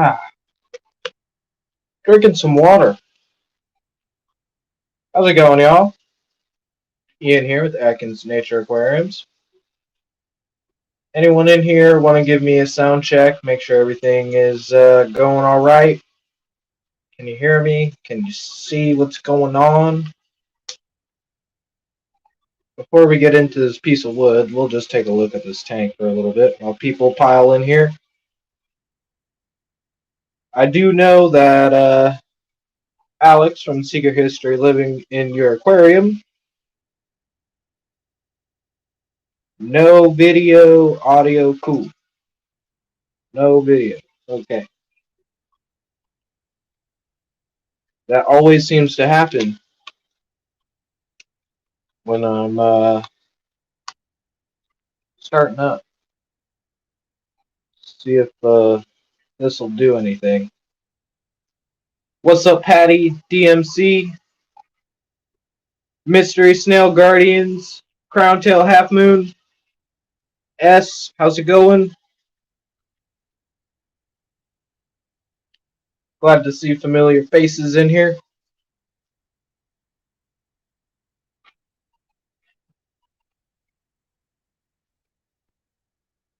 Ah, drinking some water. How's it going, y'all? Ian here with Atkins Nature Aquariums. Anyone in here want to give me a sound check? Make sure everything is going all right. Can you hear me? Can you see what's going on? Before we get into this piece of wood, we'll just take a look at this tank for a little bit while people pile in here. I do know that Alex from Secret History living in your aquarium. No video, audio, cool. No video. Okay. That always seems to happen when I'm starting up. See if this will do anything. What's up, Patty? DMC, Mystery Snail Guardians, Crown Tail Half Moon, S. How's it going? Glad to see familiar faces in here.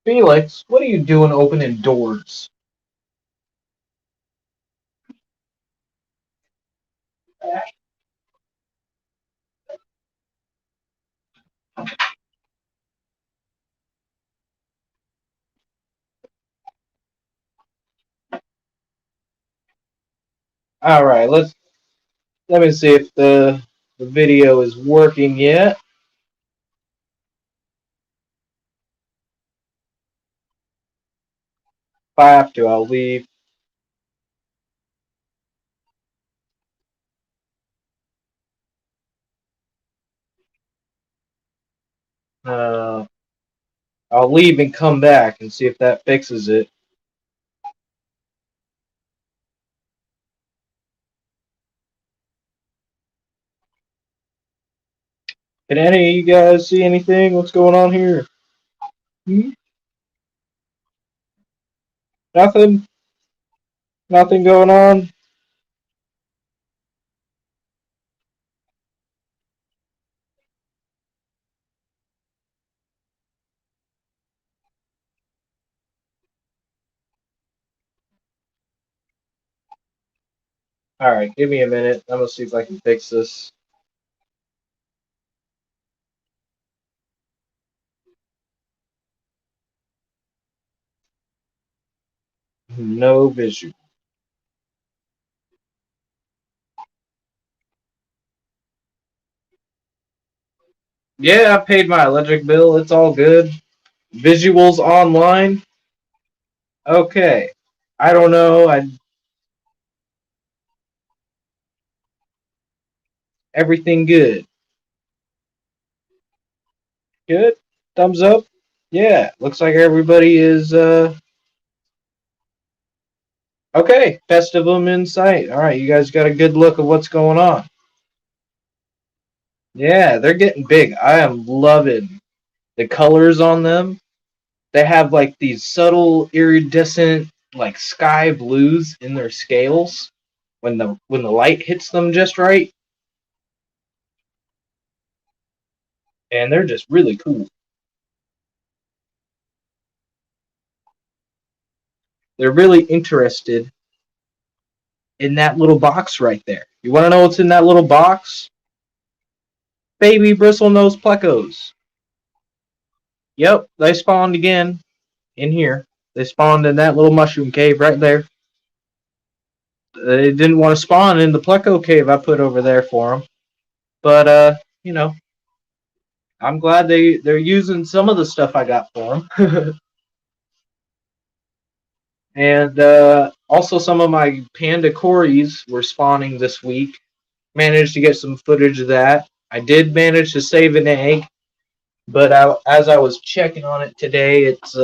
Felix, what are you doing opening doors? All right, let me see if the video is working yet. If I have to, I'll leave. I'll leave and come back and see if that fixes it. Can any of you guys see anything? What's going on here? Nothing? Nothing going on? Alright, give me a minute. I'm gonna see if I can fix this. No visual. Yeah, I paid my electric bill. It's all good. Visuals online. Okay. I don't know. Everything good. Good. Thumbs up. Yeah. Looks like everybody is okay. Festivum in sight. Alright, you guys got a good look at what's going on. Yeah, they're getting big. I am loving the colors on them. They have like these subtle iridescent like sky blues in their scales when the light hits them just right. And they're just really cool. They're really interested in that little box right there. You want to know what's in that little box? Baby bristlenose plecos. Yep, they spawned again in here. They spawned in that little mushroom cave right there. They didn't want to spawn in the pleco cave I put over there for them. But, you know, I'm glad they're using some of the stuff I got for them. And also some of my panda cories were spawning this week. Managed to get some footage of that. I did manage to save an egg, but as I was checking on it today, it's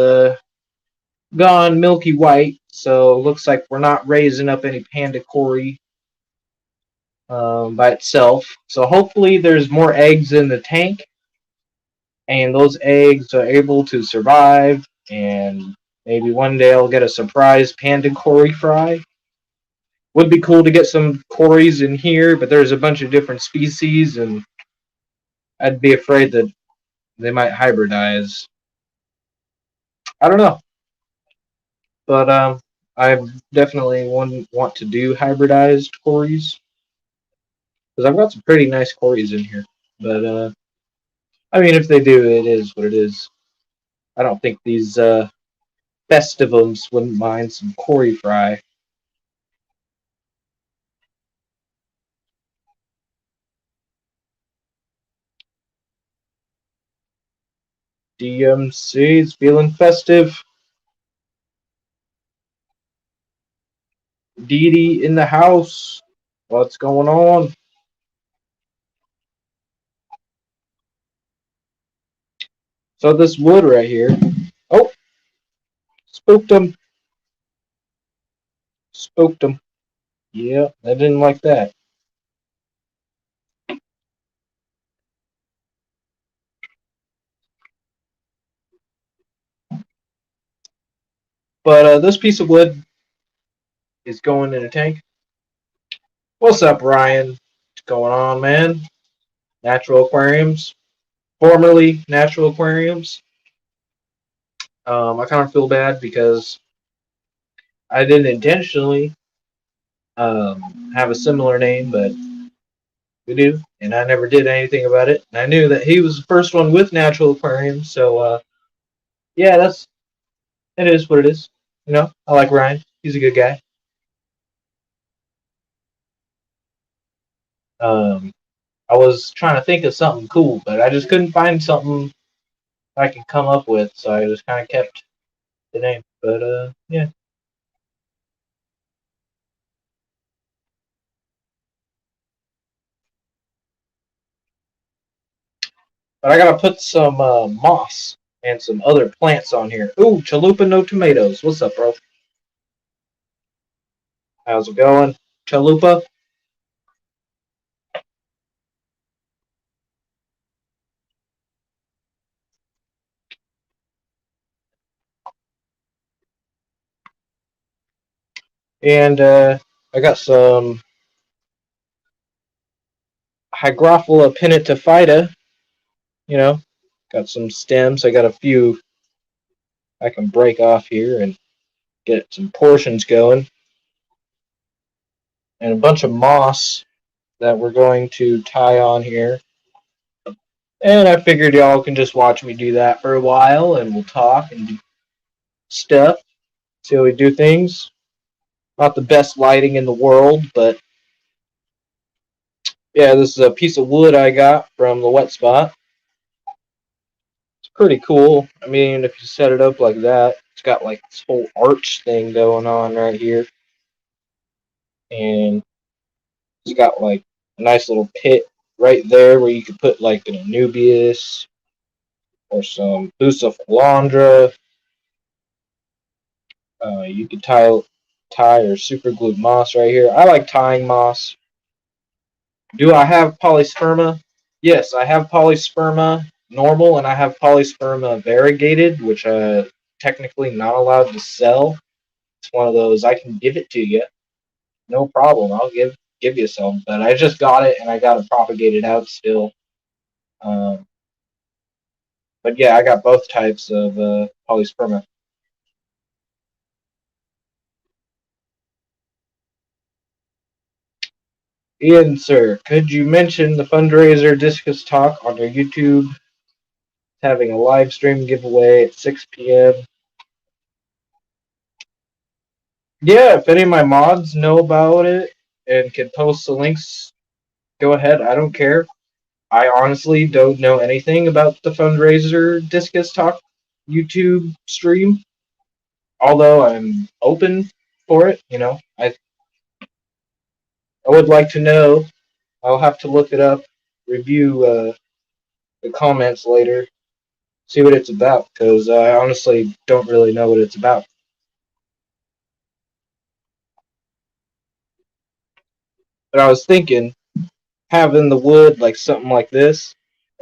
gone milky white. So looks like we're not raising up any panda cory by itself. So hopefully there's more eggs in the tank, and those eggs are able to survive and Maybe one day I'll get a surprise panda Cory fry. Would be cool to get some Corys in here, but there's a bunch of different species, and I'd be afraid that they might hybridize. I don't know, but I definitely want to do hybridized Corys because I've got some pretty nice Corys in here. But I mean, if they do, it is what it is. I don't think these festivums wouldn't mind some Cory fry. DMC's feeling festive. Dee Dee in the house. What's going on? So this wood right here. Oh, spooked him. Spooked him. Yeah, I didn't like that. But this piece of wood is going in a tank. What's up, Ryan? What's going on, man? Natural aquariums. Formerly natural aquariums. I kind of feel bad because I didn't intentionally have a similar name, but we do, and I never did anything about it. And I knew that he was the first one with natural aquariums, so yeah, it is what it is. You know, I like Ryan. He's a good guy. Um, I was trying to think of something cool, but I just couldn't find something I could come up with, so I just kind of kept the name. But yeah. But I gotta put some moss and some other plants on here. Ooh, chalupa no tomatoes. What's up, bro? How's it going, chalupa? And I got some Hygrophila pinnatophyta. You know, got some stems. I got a few I can break off here and get some portions going. And a bunch of moss that we're going to tie on here. And I figured y'all can just watch me do that for a while and we'll talk and do stuff. See how we do things. Not the best lighting in the world, but yeah, this is a piece of wood I got from the wet spot. It's pretty cool. I mean, if you set it up like that, it's got like this whole arch thing going on right here. And it's got like a nice little pit right there where you could put like an Anubias or some Bucephalandra. You could tie or super glue moss right here. I like tying moss. Do I have polysperma? Yes, I have polysperma normal and I have polysperma variegated, which technically not allowed to sell. It's one of those I can give it to you, no problem. I'll give you some, but I just got it and I got it propagated out still. Um, but yeah, I got both types of polysperma. Ian, sir, could you mention the fundraiser Discus Talk on your YouTube? Having a live stream giveaway at 6 p.m. Yeah, if any of my mods know about it and can post the links, go ahead. I don't care. I honestly don't know anything about the fundraiser Discus Talk YouTube stream, although I'm open for it. You know, I would like to know. I'll have to look it up, review the comments later, see what it's about, because I honestly don't really know what it's about. But I was thinking, having the wood like something like this.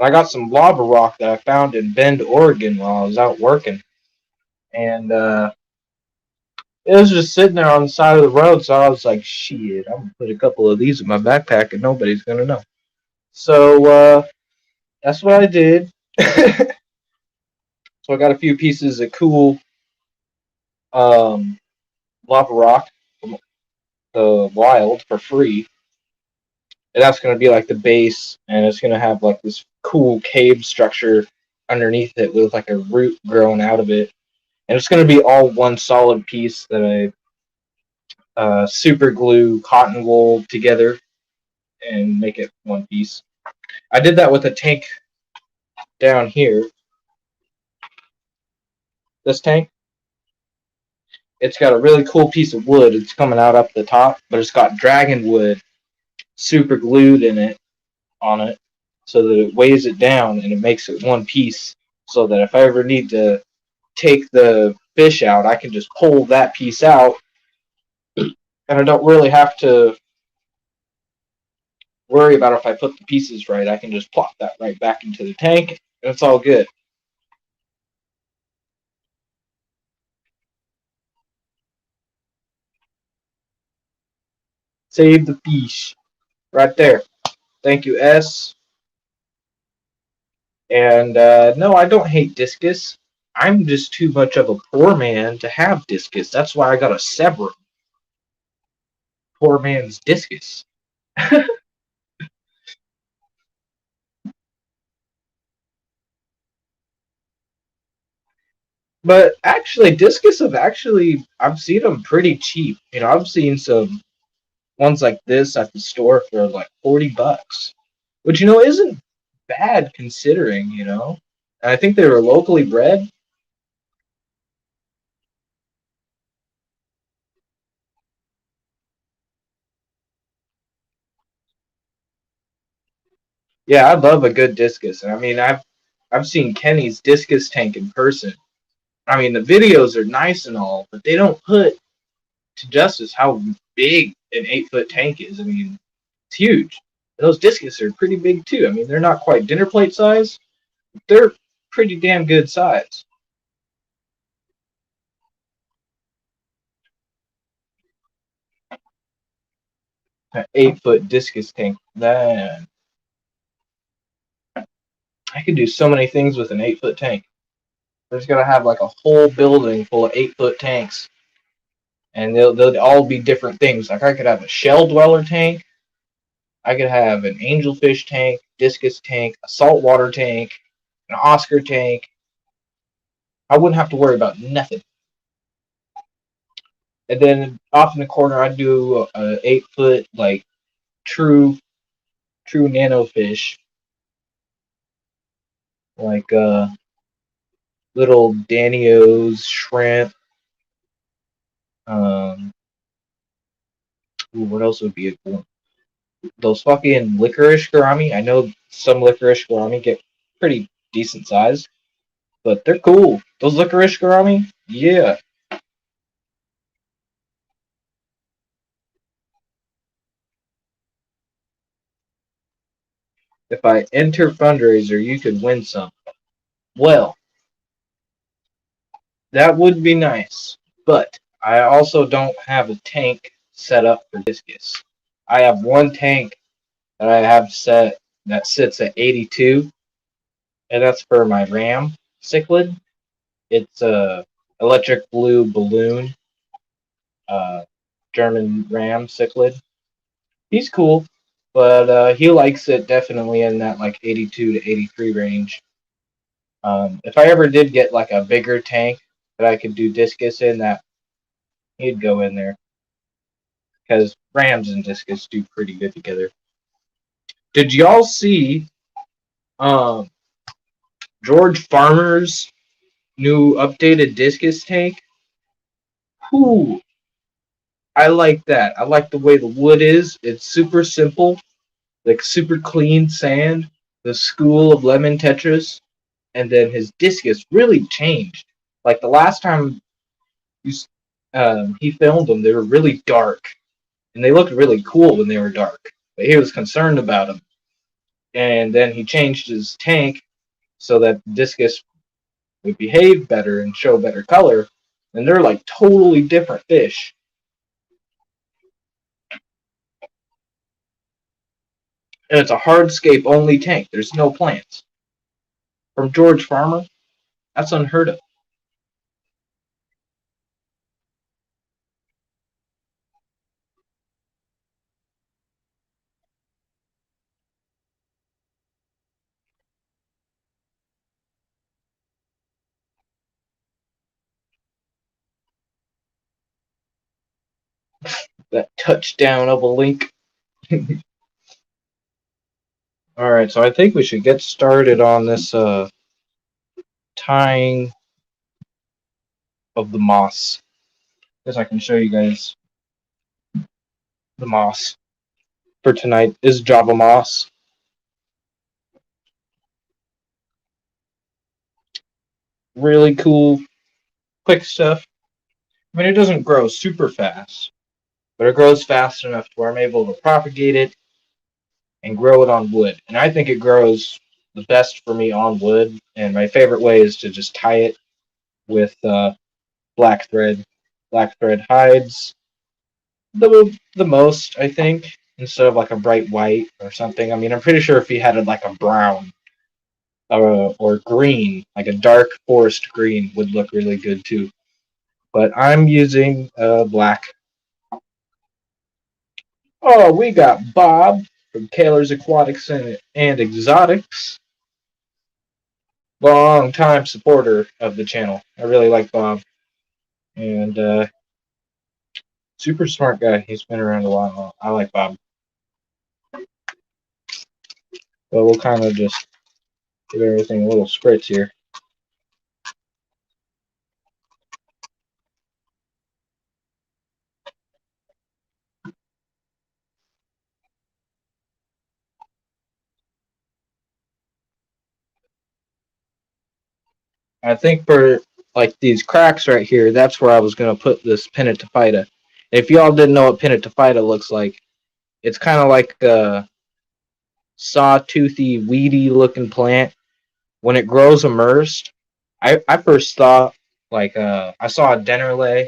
I got some lava rock that I found in Bend, Oregon while I was out working. and it was just sitting there on the side of the road. So I was like, "Shit, I'm gonna put a couple of these in my backpack, and nobody's gonna know." So that's what I did. So I got a few pieces of cool um, lava rock from the wild for free, and that's going to be like the base, and it's going to have like this cool cave structure underneath it with like a root growing out of it, and it's going to be all one solid piece that I super glue cotton wool together and make it one piece. I did that with a tank down here. This tank, it's got a really cool piece of wood. It's coming out up the top, but it's got dragon wood super glued in it on it so that it weighs it down and it makes it one piece so that if I ever need to take the fish out, I can just pull that piece out and I don't really have to worry about if I put the pieces right. I can just plop that right back into the tank and it's all good. Save the fish right there. Thank you, S. And no, I don't hate discus. I'm just too much of a poor man to have discus. That's why I got a sever. Poor man's discus. But actually, discus have actually I've seen them pretty cheap. You know, I've seen some ones like this at the store for like $40, which isn't bad considering. And I think they were locally bred. Yeah, I love a good discus. And I mean, I've seen Kenny's discus tank in person. I mean, the videos are nice and all, but they don't put to justice how big an 8 foot tank is. I mean, it's huge. Those discus are pretty big too. I mean, they're not quite dinner plate size. They're pretty damn good size. An 8 foot discus tank. Man, I could do so many things with an 8 foot tank. They're just gonna have like a whole building full of 8 foot tanks, and they'll all be different things. Like I could have a shell dweller tank. I could have an angelfish tank, discus tank, a saltwater tank, an Oscar tank. I wouldn't have to worry about nothing. And then off in the corner, I'd do a 8 foot like true nano fish, like little Danios, shrimp. Um, what else would be a cool one? Those fucking licorice gourami. I know some licorice gourami get pretty decent size, but they're cool. Those licorice gourami, yeah. If I enter fundraiser, you could win some. Well, that would be nice, but I also don't have a tank set up for discus. I have one tank that I have set that sits at 82, and that's for my ram cichlid. It's a electric blue balloon, uh, German ram cichlid. He's cool, but he likes it definitely in that like 82 to 83 range. If I ever did get like a bigger tank that I could do discus in, that he'd go in there because rams and discus do pretty good together. Did y'all see um, George Farmer's new updated discus tank? Whew, I like that. I like the way the wood is. It's super simple, like super clean sand. The school of lemon tetras, and then his discus really changed. Like the last time you, he filmed them, they were really dark, and they looked really cool when they were dark. But he was concerned about them, and then he changed his tank so that discus would behave better and show better color, and they're like totally different fish. And it's a hardscape only tank. There's no plants. From George Farmer, that's unheard of. That touchdown of a link. Alright, so I think we should get started on this tying of the moss. Because I can show you guys the moss for tonight is Java moss. Really cool, quick stuff. I mean, it doesn't grow super fast, but it grows fast enough to where I'm able to propagate it and grow it on wood. And I think it grows the best for me on wood. And my favorite way is to just tie it with black thread. Black thread hides the most, I think, instead of like a bright white or something. I mean, I'm pretty sure if he had like a brown or green, like a dark forest green, would look really good too. But I'm using black. Oh, we got Bob from Kaler's Aquatics and Exotics. Long time supporter of the channel. I really like Bob. And super smart guy. He's been around a while. I like Bob. But we'll kind of just give everything a little spritz here. I think for like these cracks right here, that's where I was going to put this Pinnatophyta. If y'all didn't know what Pinnatophyta looks like, it's kind of like a sawtoothy, weedy looking plant. When it grows immersed, I first thought like I saw a Dennerle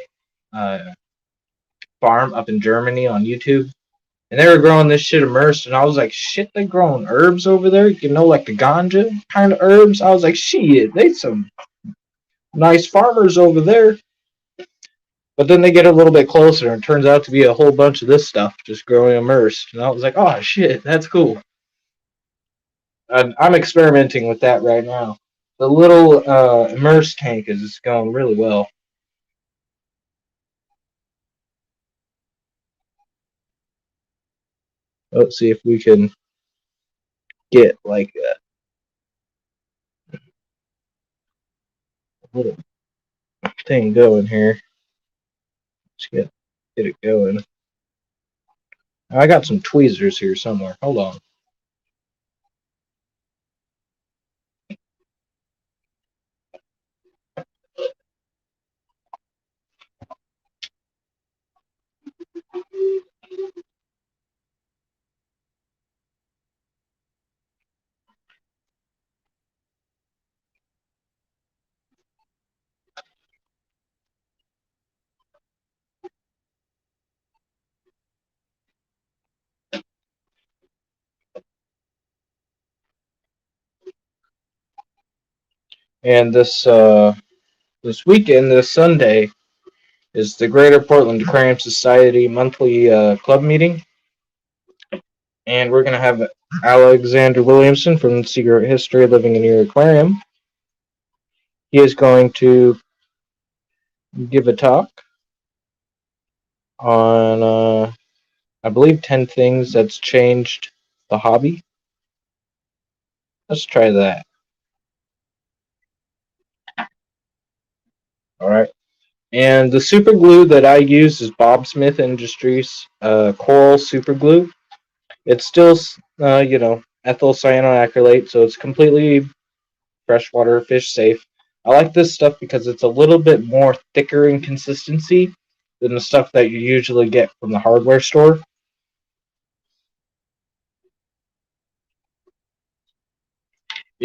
uh, farm up in Germany on YouTube, and they were growing this shit immersed, and I was like, shit, they growing herbs over there, you know, like the ganja kind of herbs. I was like, shit, they some nice farmers over there. But then they get a little bit closer, and it turns out to be a whole bunch of this stuff just growing immersed, and I was like, oh shit, that's cool. I'm experimenting with that right now. The little immersed tank is going really well. Let's see if we can get like a little thing going here. Let's get it going. I got some tweezers here somewhere. Hold on. And this weekend, this Sunday, is the Greater Portland Aquarium Society monthly club meeting, and we're gonna have Alexander Williamson from Secret History of Living in Your Aquarium. He is going to give a talk on, I believe, 10 things that's changed the hobby. Let's try that. All right. And the super glue that I use is Bob Smith Industries Coral Super Glue. It's still, ethyl cyanoacrylate, so it's completely freshwater fish safe. I like this stuff because it's a little bit more thicker in consistency than the stuff that you usually get from the hardware store.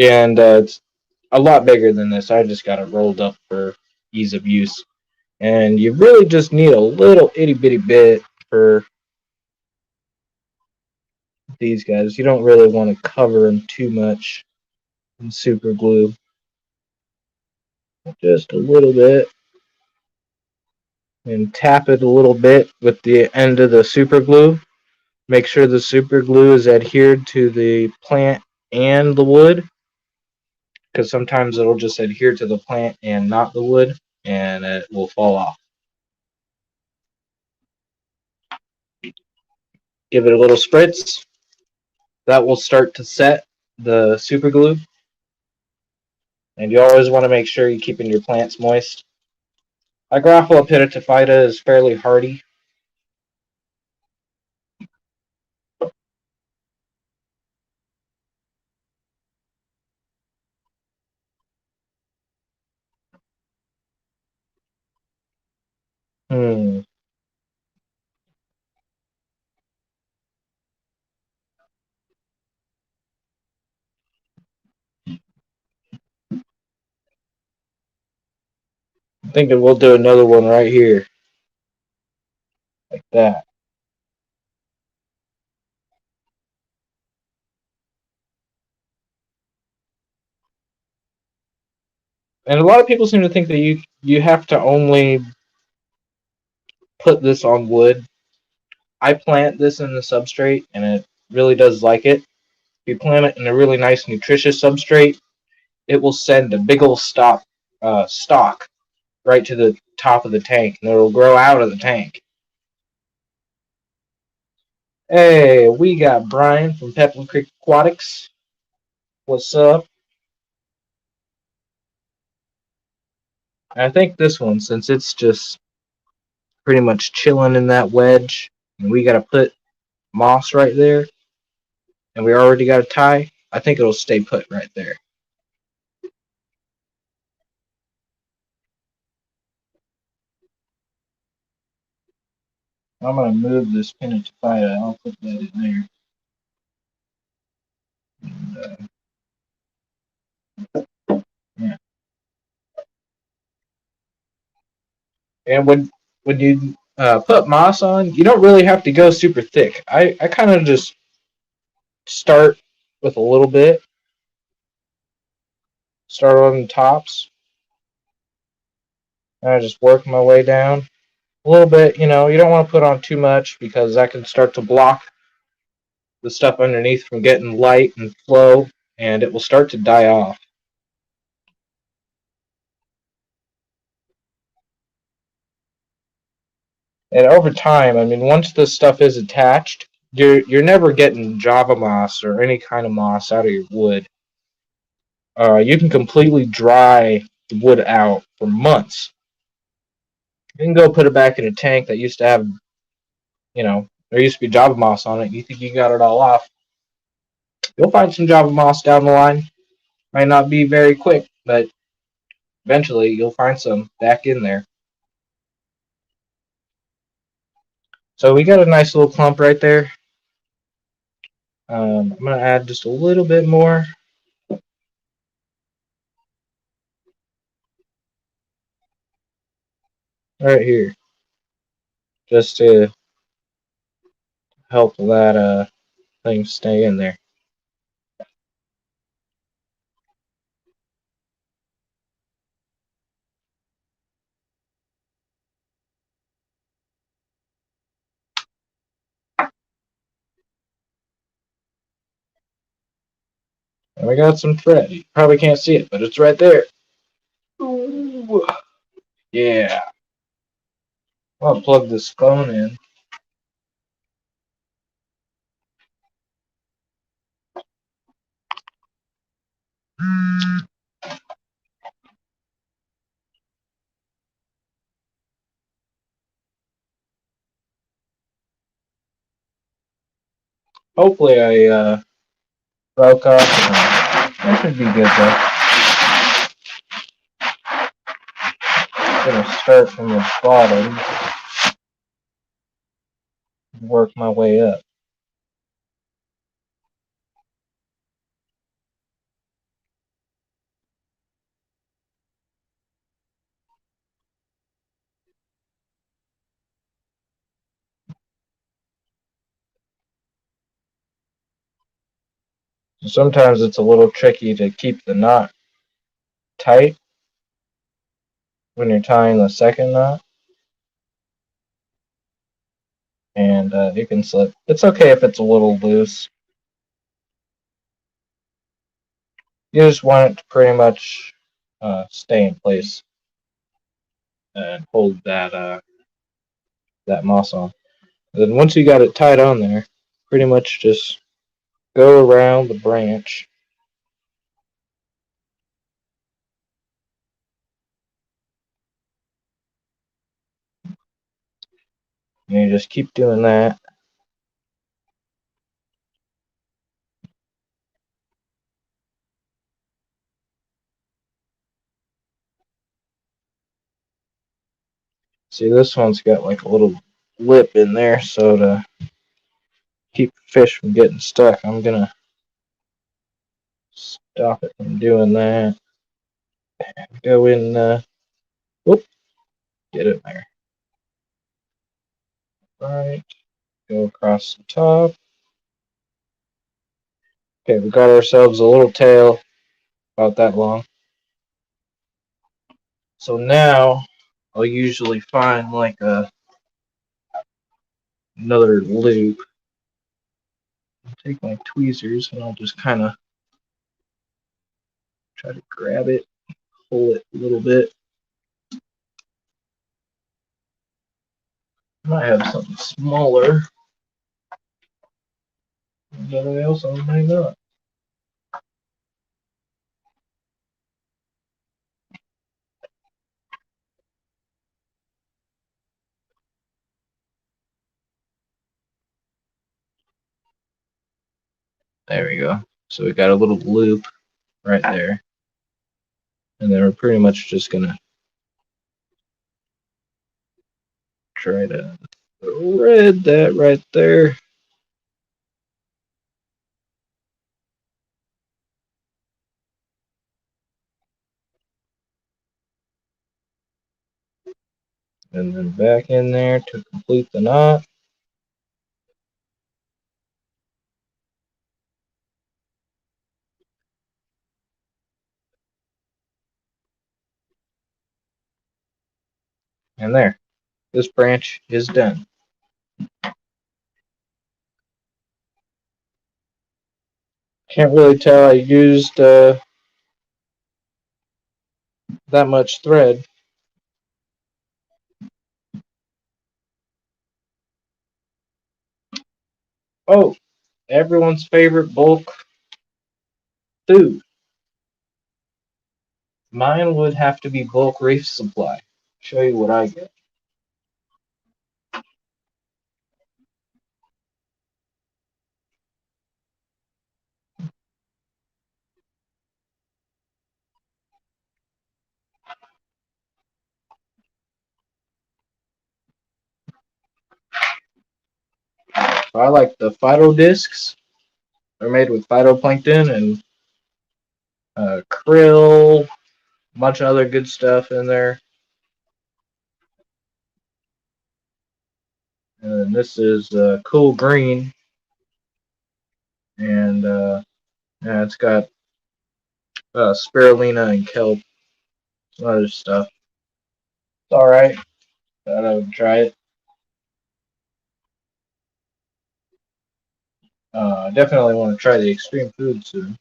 And a lot bigger than this. I just got it rolled up for ease of use. And you really just need a little itty bitty bit for these guys. You don't really want to cover them too much in super glue. Just a little bit. And tap it a little bit with the end of the super glue. Make sure the super glue is adhered to the plant and the wood, because sometimes it'll just adhere to the plant and not the wood, and it will fall off. Give it a little spritz. That will start to set the super glue. And you always want to make sure you're keeping your plants moist. Agraphila pititophyta is fairly hardy. Hmm. I'm thinking we'll do another one right here, like that. And a lot of people seem to think that you have to only put this on wood. I plant this in the substrate, and it really does like it. If you plant it in a really nice, nutritious substrate, it will send a big old stalk right to the top of the tank, and it'll grow out of the tank. Hey, we got Brian from Pepin Creek Aquatics. What's up? I think this one, since it's just pretty much chilling in that wedge, and we got to put moss right there, and we already got a tie, I think it'll stay put right there. I'm going to move this pin to phyta. I'll put that in there. And, yeah. And when you put moss on, you don't really have to go super thick. I kind of just start with a little bit, start on the tops, and I just work my way down. A little bit, you know, you don't want to put on too much because that can start to block the stuff underneath from getting light and flow, and it will start to die off. And over time, I mean, once this stuff is attached, you're never getting Java moss or any kind of moss out of your wood. You can completely dry the wood out for months. You can go put it back in a tank that used to have, you know, there used to be Java moss on it. You think you got it all off? You'll find some Java moss down the line. Might not be very quick, but eventually you'll find some back in there. So we got a nice little clump right there. I'm going to add just a little bit more right here, just to help that thing stay in there. And we got some thread. You probably can't see it, but it's right there. Ooh. Yeah. I'll plug this phone in. Hopefully I broke off. That should be good though. I'm gonna start from the bottom and work my way up. Sometimes it's a little tricky to keep the knot tight when you're tying the second knot, and it can slip. It's okay if it's a little loose. You just want it to pretty much stay in place and hold that moss on. Then once you got it tied on there, pretty much just go around the branch. And you just keep doing that. See, this one's got like a little lip in there, so to keep the fish from getting stuck, I'm gonna stop it from doing that. Go in, whoop, get in there. Alright, go across the top. Okay, we got ourselves a little tail about that long. So now I'll usually find like another loop. I'll take my tweezers and I'll just kind of try to grab it, pull it a little bit. I might have something smaller. But I also might not. There we go. So we got a little loop right there. And then we're pretty much just gonna try to thread that right there. And then back in there to complete the knot. And there. This branch is done. Can't really tell I used that much thread. Oh, everyone's favorite bulk food. Mine would have to be bulk reef supply. Show you what I get. I like the phyto discs. They're made with phytoplankton and krill, a bunch of other good stuff in there. And this is cool green, and yeah, it's got spirulina and kelp, some other stuff. It's all right. Thought I would try it. I definitely want to try the extreme food soon.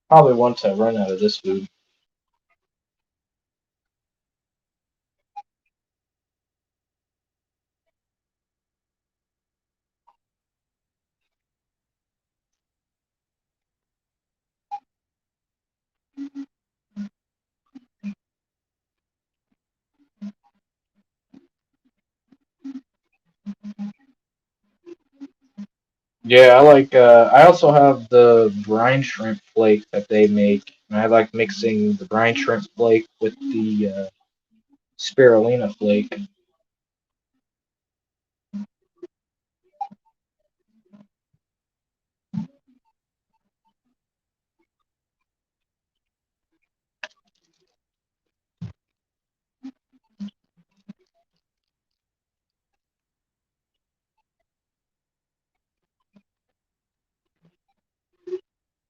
Probably once I run out of this food. Yeah, I like. I also have the brine shrimp flake that they make, and I like mixing the brine shrimp flake with the spirulina flake.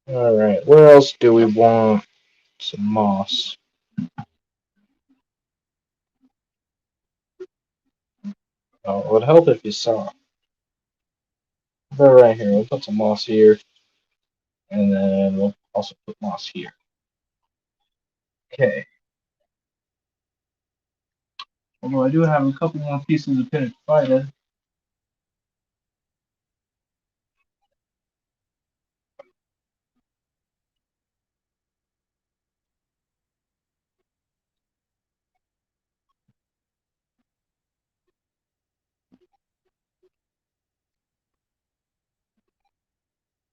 Alright, where else do we want some moss? Oh, it would help if you saw. They're right here. We'll put some moss here, and then we'll also put moss here. Okay. Although I do have a couple more pieces of pinnacle fiber.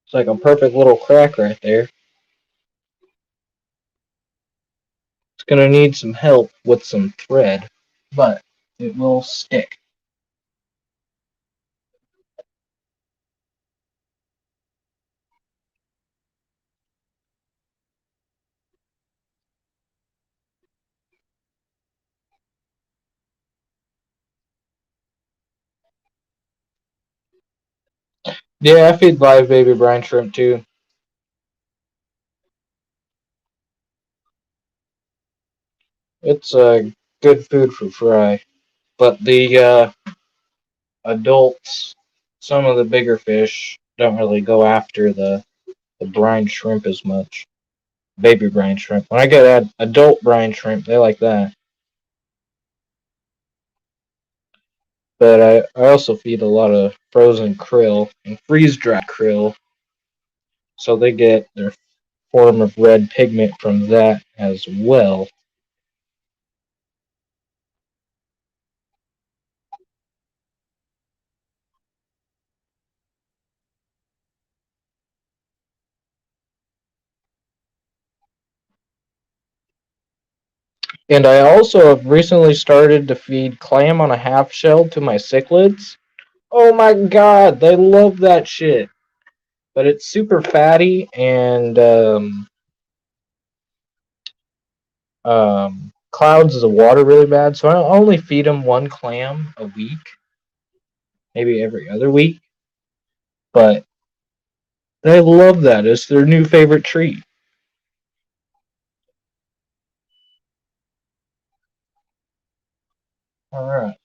It's like a perfect little crack right there. It's gonna need some help with some thread, but it will stick. Yeah, I feed live baby brine shrimp too. It's good food for fry. But the adults, some of the bigger fish, don't really go after the brine shrimp as much. Baby brine shrimp. When I get adult brine shrimp, they like that. But I also feed a lot of frozen krill and freeze dried krill, so they get their form of red pigment from that as well. And I also have recently started to feed clam on a half shell to my cichlids. Oh my god, they love that shit. But it's super fatty and clouds the water really bad. So I only feed them one clam a week, maybe every other week. But they love that. It's their new favorite treat. All right.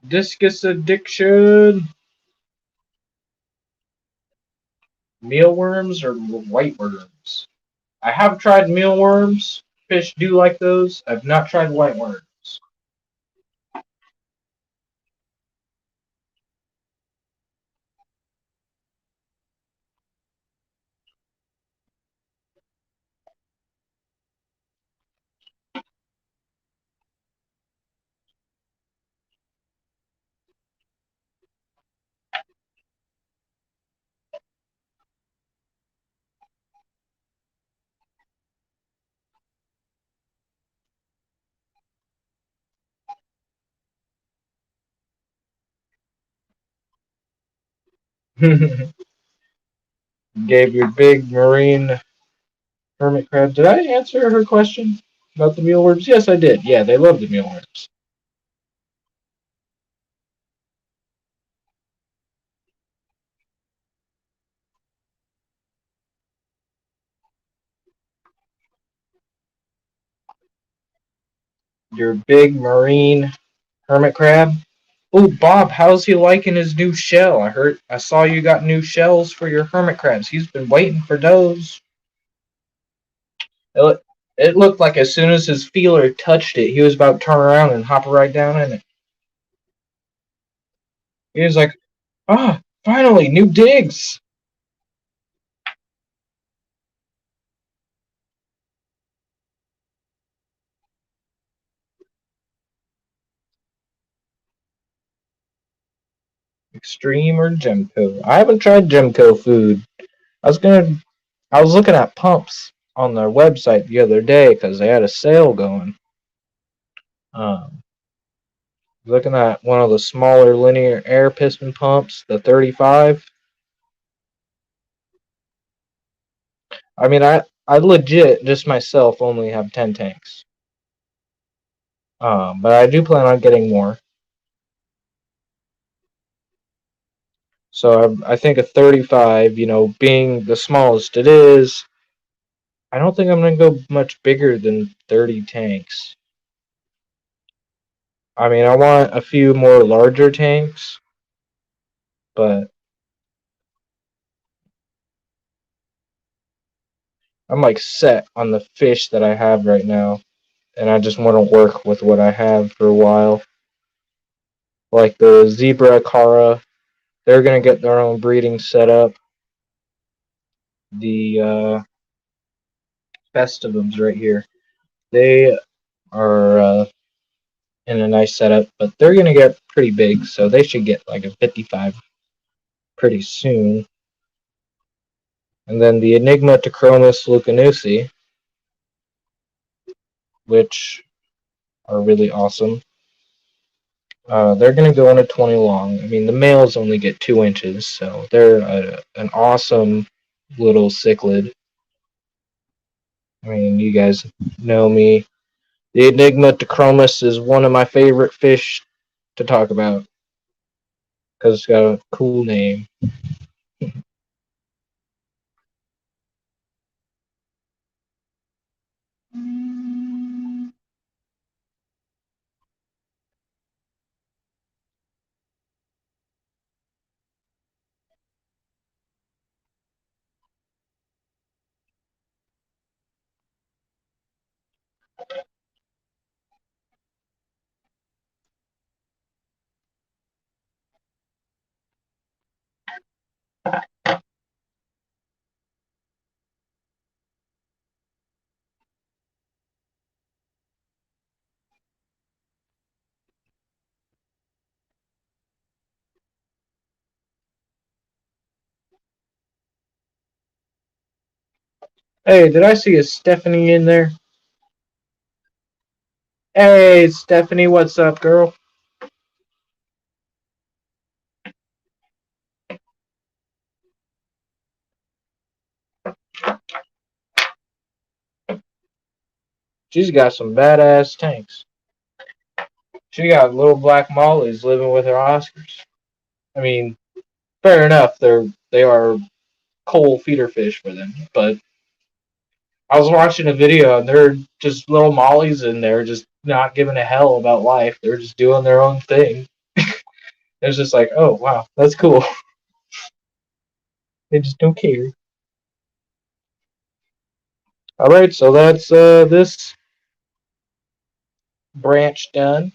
Discus addiction. Mealworms or white worms? I have tried mealworms. Fish do like those. I've not tried white worms. Gave your big marine hermit crab. Did I answer her question about the mealworms? Yes, I did. Yeah, they love the mealworms. Your big marine hermit crab. Oh, Bob, how's he liking his new shell? I saw you got new shells for your hermit crabs. He's been waiting for those. It, it looked like as soon as his feeler touched it, he was about to turn around and hop right down in it. He was like, "Ah, finally, new digs." Extreme or Gemco? I haven't tried Gemco food. I was gonna. I was looking at pumps on their website the other day because they had a sale going. Um, Looking at one of the smaller linear air piston pumps, the 35. I mean, I legit just myself only have 10 tanks. But I do plan on getting more. So I think a 35, being the smallest it is, I don't think I'm going to go much bigger than 30 tanks. I mean, I want a few more larger tanks, but I'm like set on the fish that I have right now, and I just want to work with what I have for a while. Like the zebra cara, they're going to get their own breeding setup. The best of them's right here. They are in a nice setup, but they're going to get pretty big, so they should get like a 55 pretty soon. And then the Enigma Tachromis lucanusi, which are really awesome. They're going to go in a 20 long. I mean, the males only get 2 inches, so they're an awesome little cichlid. I mean, you guys know me. The Enigma Tachromis is one of my favorite fish to talk about because it's got a cool name. Hey, did I see a Stephanie in there? Hey, Stephanie, what's up, girl? She's got some badass tanks. She got little black mollies living with her Oscars. I mean, fair enough. They are coal feeder fish for them, but I was watching a video and they're just little mollies in there, just not giving a hell about life. They're just doing their own thing. It's just like, oh wow, that's cool. They just don't care. All right, so that's this branch done.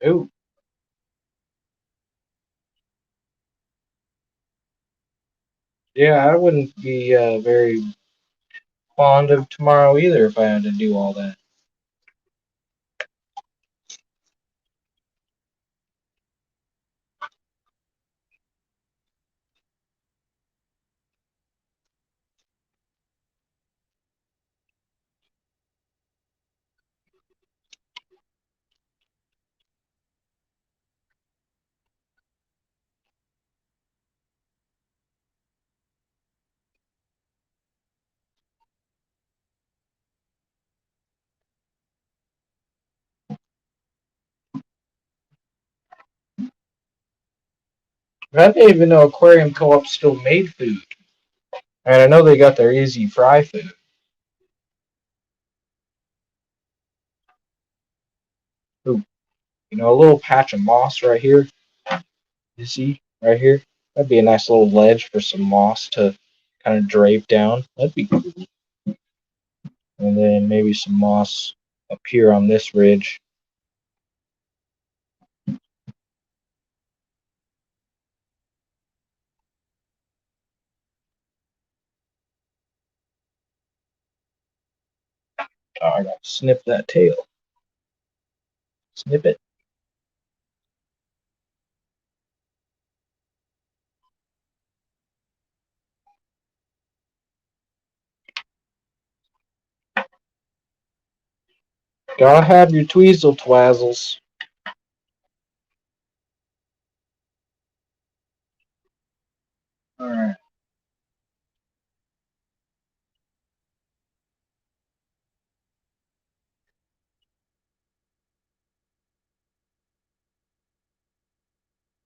Ooh, yeah, I wouldn't be very fond of tomorrow either if I had to do all that. I didn't even know Aquarium Co-op still made food, and I know they got their easy fry food. Ooh, a little patch of moss right here. You see, right here, that'd be a nice little ledge for some moss to kind of drape down. That'd be cool. And then maybe some moss up here on this ridge. Oh, I gotta snip that tail. Snip it. Gotta have your tweezle twazzles.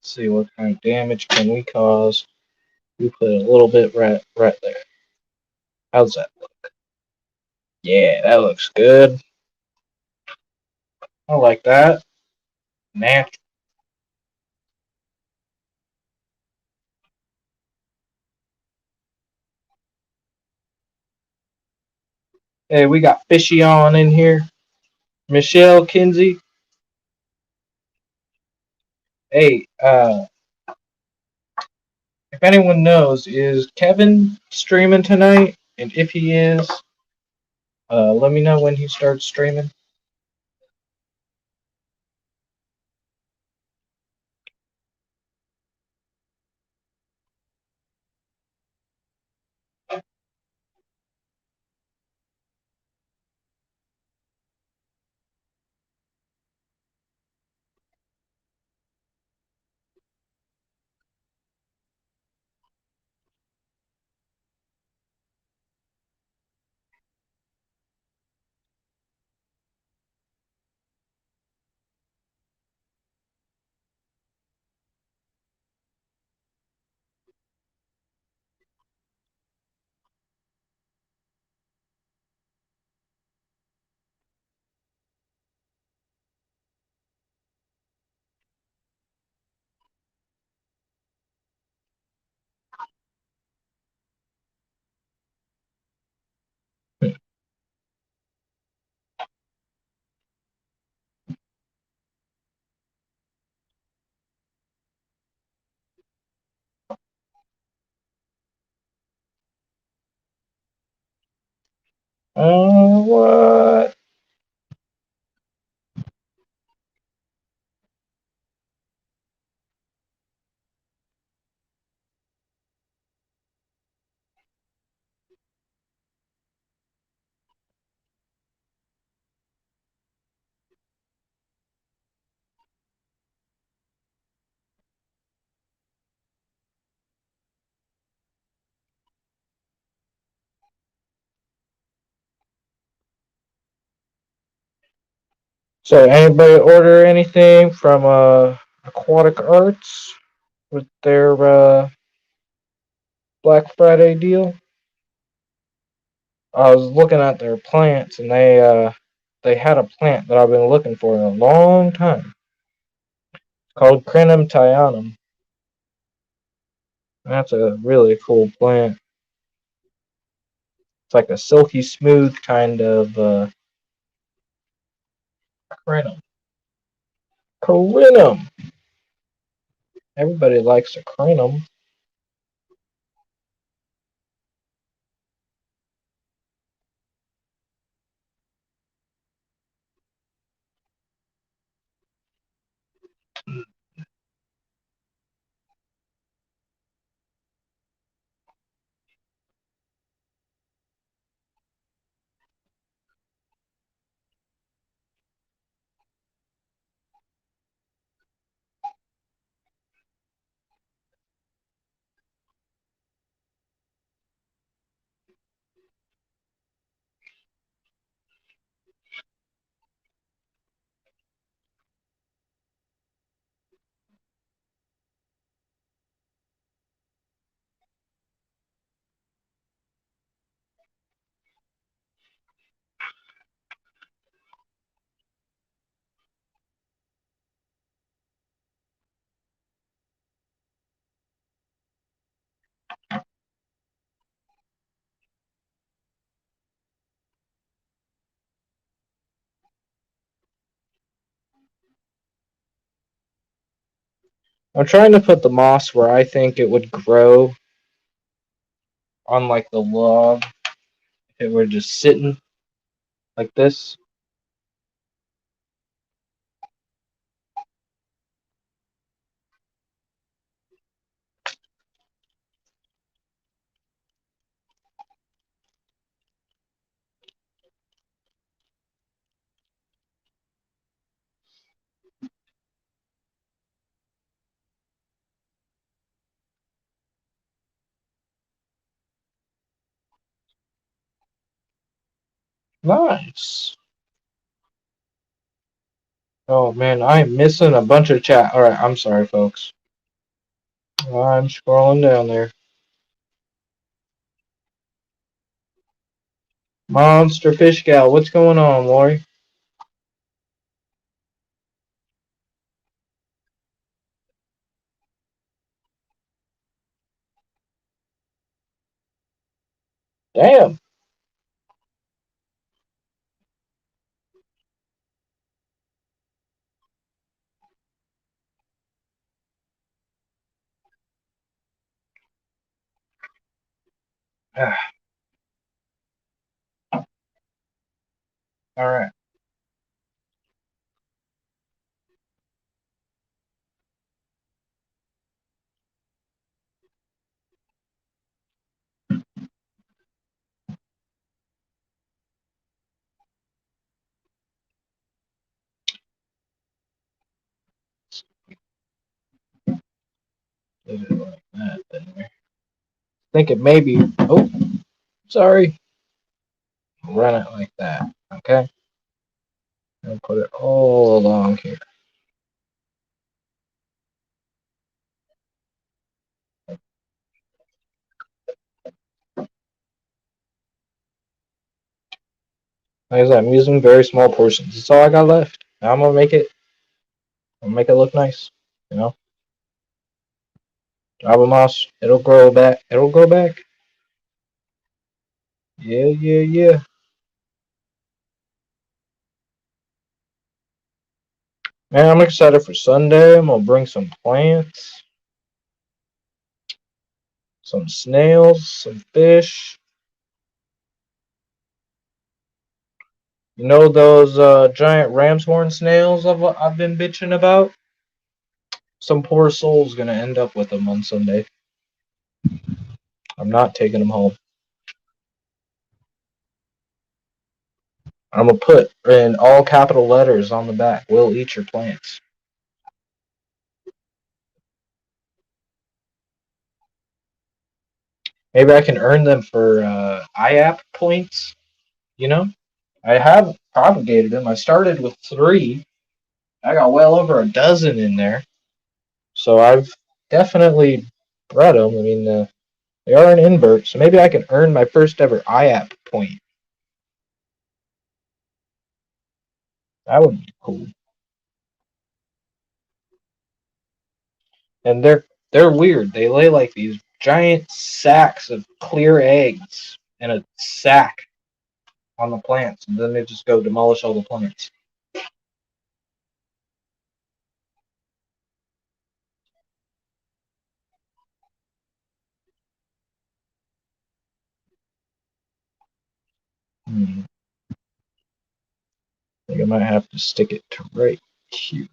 see what kind of damage can we cause. We put a little bit right there. How's that look? Yeah, that looks good. I like that. Natural. Hey, we got Fishy on in here. Michelle Kinsey. Hey, if anyone knows, is Kevin streaming tonight? And if he is, let me know when he starts streaming. What? So, anybody order anything from Aquatic Arts with their Black Friday deal? I was looking at their plants, and they had a plant that I've been looking for in a long time. It's called Crinum Tyanum. That's a really cool plant. It's like a silky smooth kind of crinum. Crinum. Everybody likes a crinum. I'm trying to put the moss where I think it would grow on like the log if it were just sitting like this. Nice. Oh man, I'm missing a bunch of chat. Alright, I'm sorry, folks. I'm scrolling down there. Monster Fish Gal, what's going on, Lori? Damn. All right. Did it like that, didn't we? Think it may be. Oh, sorry. Run it like that. Okay. And put it all along here. Like I said, I'm using very small portions. That's all I got left. Now I'm gonna make it. I'm gonna make it look nice. You know, Java moss. It'll grow back. It'll grow back. Yeah, yeah, yeah. Man, I'm excited for Sunday. I'm gonna bring some plants, some snails, some fish. You know those giant ram's horn snails I've been bitching about? Some poor soul's gonna end up with them on Sunday. I'm not taking them home. I'm gonna put in all capital letters on the back. We'll eat your plants. Maybe I can earn them for IAP points. You know, I have propagated them. I started with 3. I got well over a dozen in there. So I've definitely bred them. I mean, they are an invert, so maybe I can earn my first ever IAP point. That would be cool. And they're weird. They lay like these giant sacks of clear eggs in a sack on the plants, and then they just go demolish all the plants. I think I might have to stick it to right here.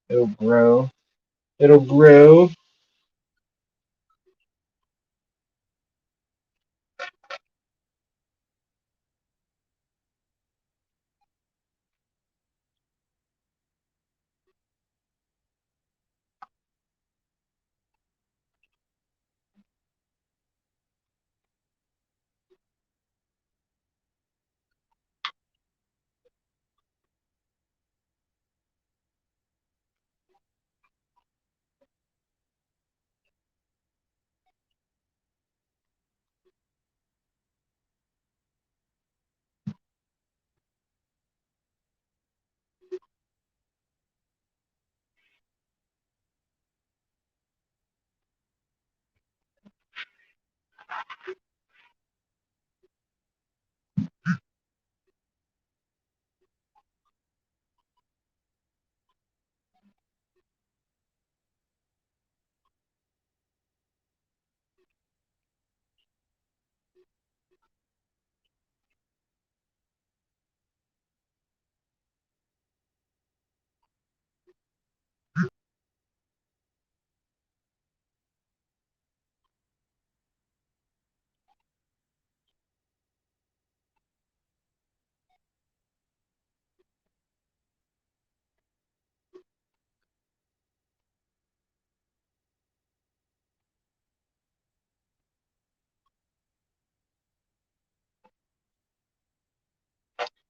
It'll grow. It'll grow.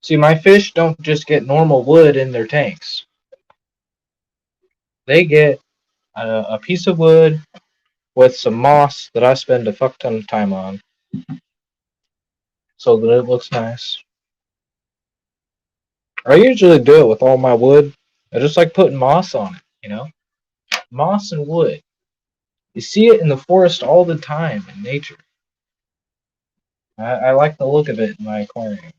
See, my fish don't just get normal wood in their tanks. They get a piece of wood with some moss that I spend a fuck ton of time on so that it looks nice. I usually do it with all my wood. I just like putting moss on it, you know? Moss and wood. You see it in the forest all the time in nature. I like the look of it in my aquarium.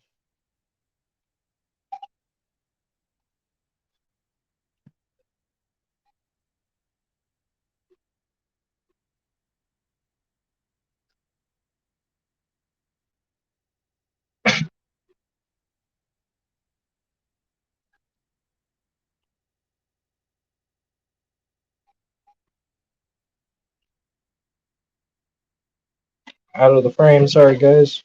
Out of the frame, sorry guys.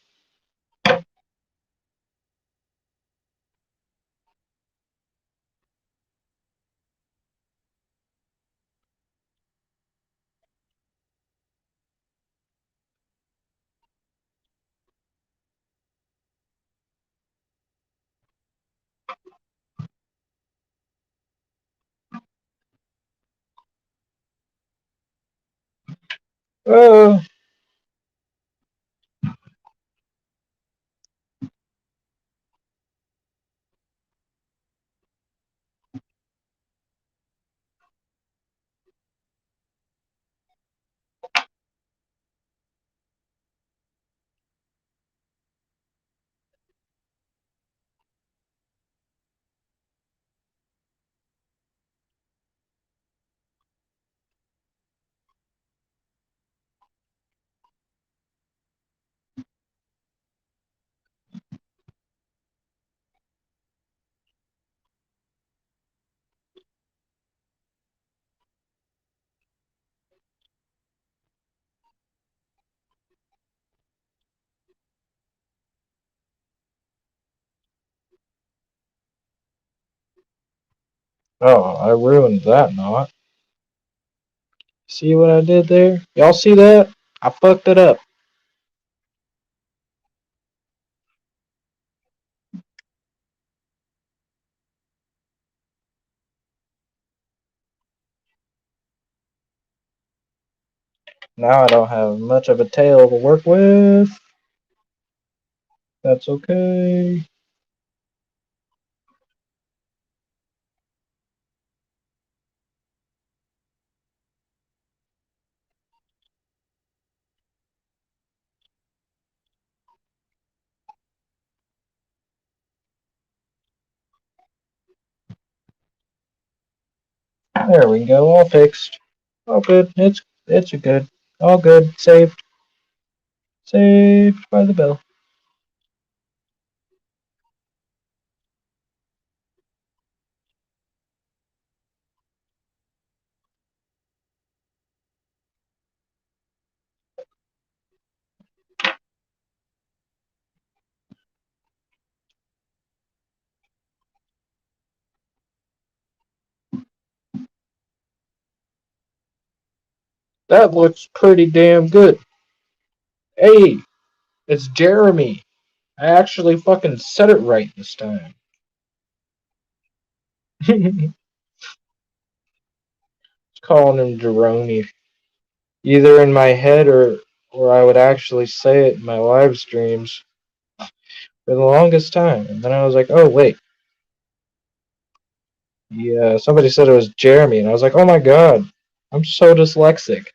Oh, I ruined that knot. See what I did there? Y'all see that? I fucked it up. Now I don't have much of a tail to work with. That's okay. There we go, all fixed. All good. It's good. All good. Saved. Saved by the bell. That looks pretty damn good. Hey, it's Jeremy. I actually fucking said it right this time. Calling him Jerome. Either in my head or I would actually say it in my live streams for the longest time. And then I was like, oh wait. Yeah, somebody said it was Jeremy, and I was like, oh my god, I'm so dyslexic.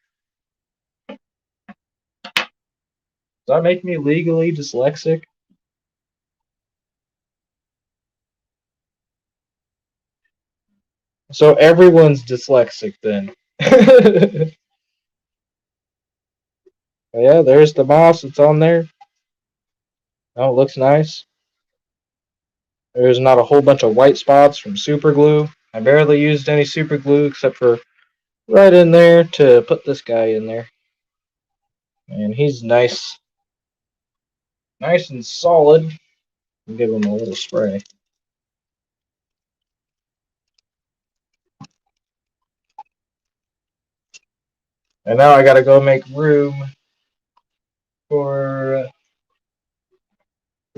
Does that make me legally dyslexic? So everyone's dyslexic then. Yeah, there's the moss. It's on there. Oh, it looks nice. There's not a whole bunch of white spots from super glue. I barely used any super glue except for right in there to put this guy in there. And he's nice and solid. I'll give him a little spray. And now I gotta go make room for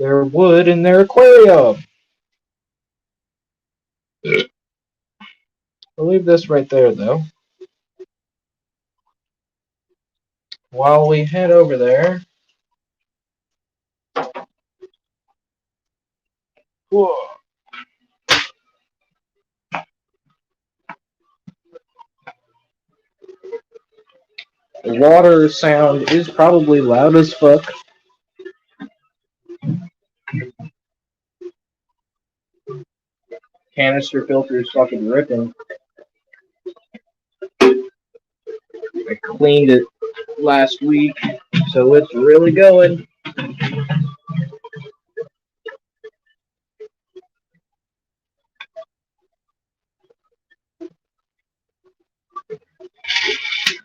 their wood in their aquarium. I'll leave this right there, though. While we head over there, whoa, the water sound is probably loud as fuck. Canister filter is fucking ripping. I cleaned it last week, so it's really going.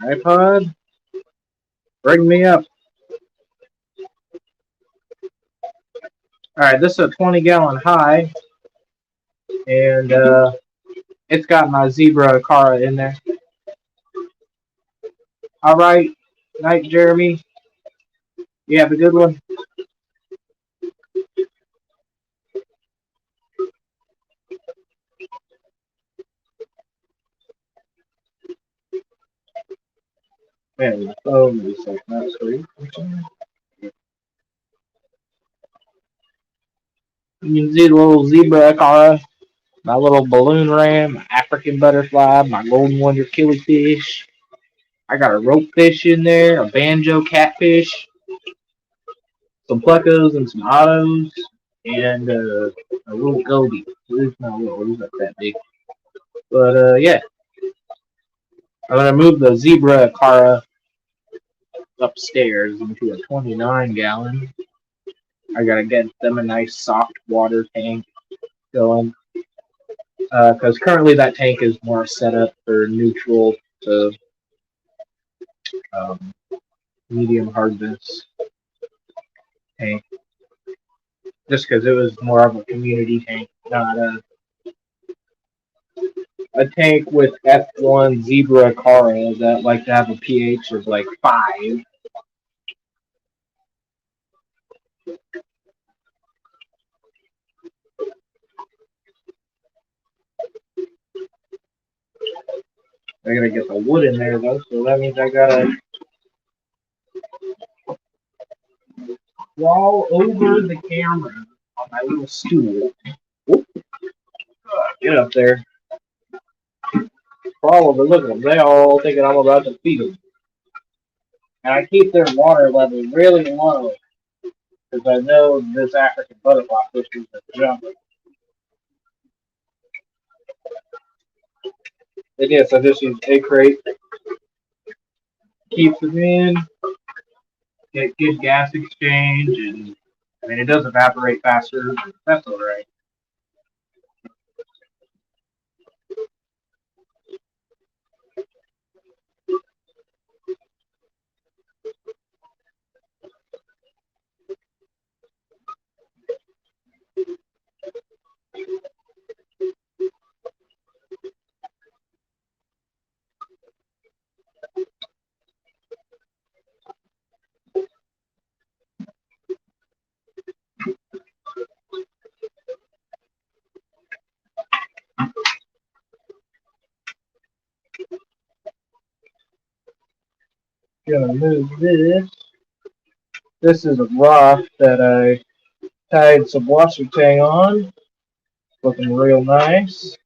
iPod, bring me up. Alright, this is a 20-gallon high, and it's got my Zebra Cara in there. Alright, night, Jeremy. You have a good one. Man, the phone is like not screen. You can see the little Zebra Cara, my little balloon ram, my African butterfly, my golden wonder killifish. I got a rope fish in there, a banjo catfish, some plecos and some ottos, and a little goby. He's not little, he's not that big. But yeah, I'm gonna move the Zebra Cara upstairs into a 29-gallon. I gotta get them a nice soft water tank going, because currently that tank is more set up for neutral to um, medium hardness tank, just because it was more of a community tank, not a tank with F1 Zebra Cara that like to have a pH of like 5. I gotta get the wood in there though, so that means I gotta crawl over the camera on my little stool. Whoop. Get up there. Crawl over, look at them. They all thinking I'm about to feed them. And I keep their water level really low because I know this African butterfly fish is a jump. And yes, I just use egg crate. Keeps them in, get good gas exchange, and I mean it does evaporate faster. That's all right. Gonna move this. This is a rock that I tied some washer tang on. Looking real nice.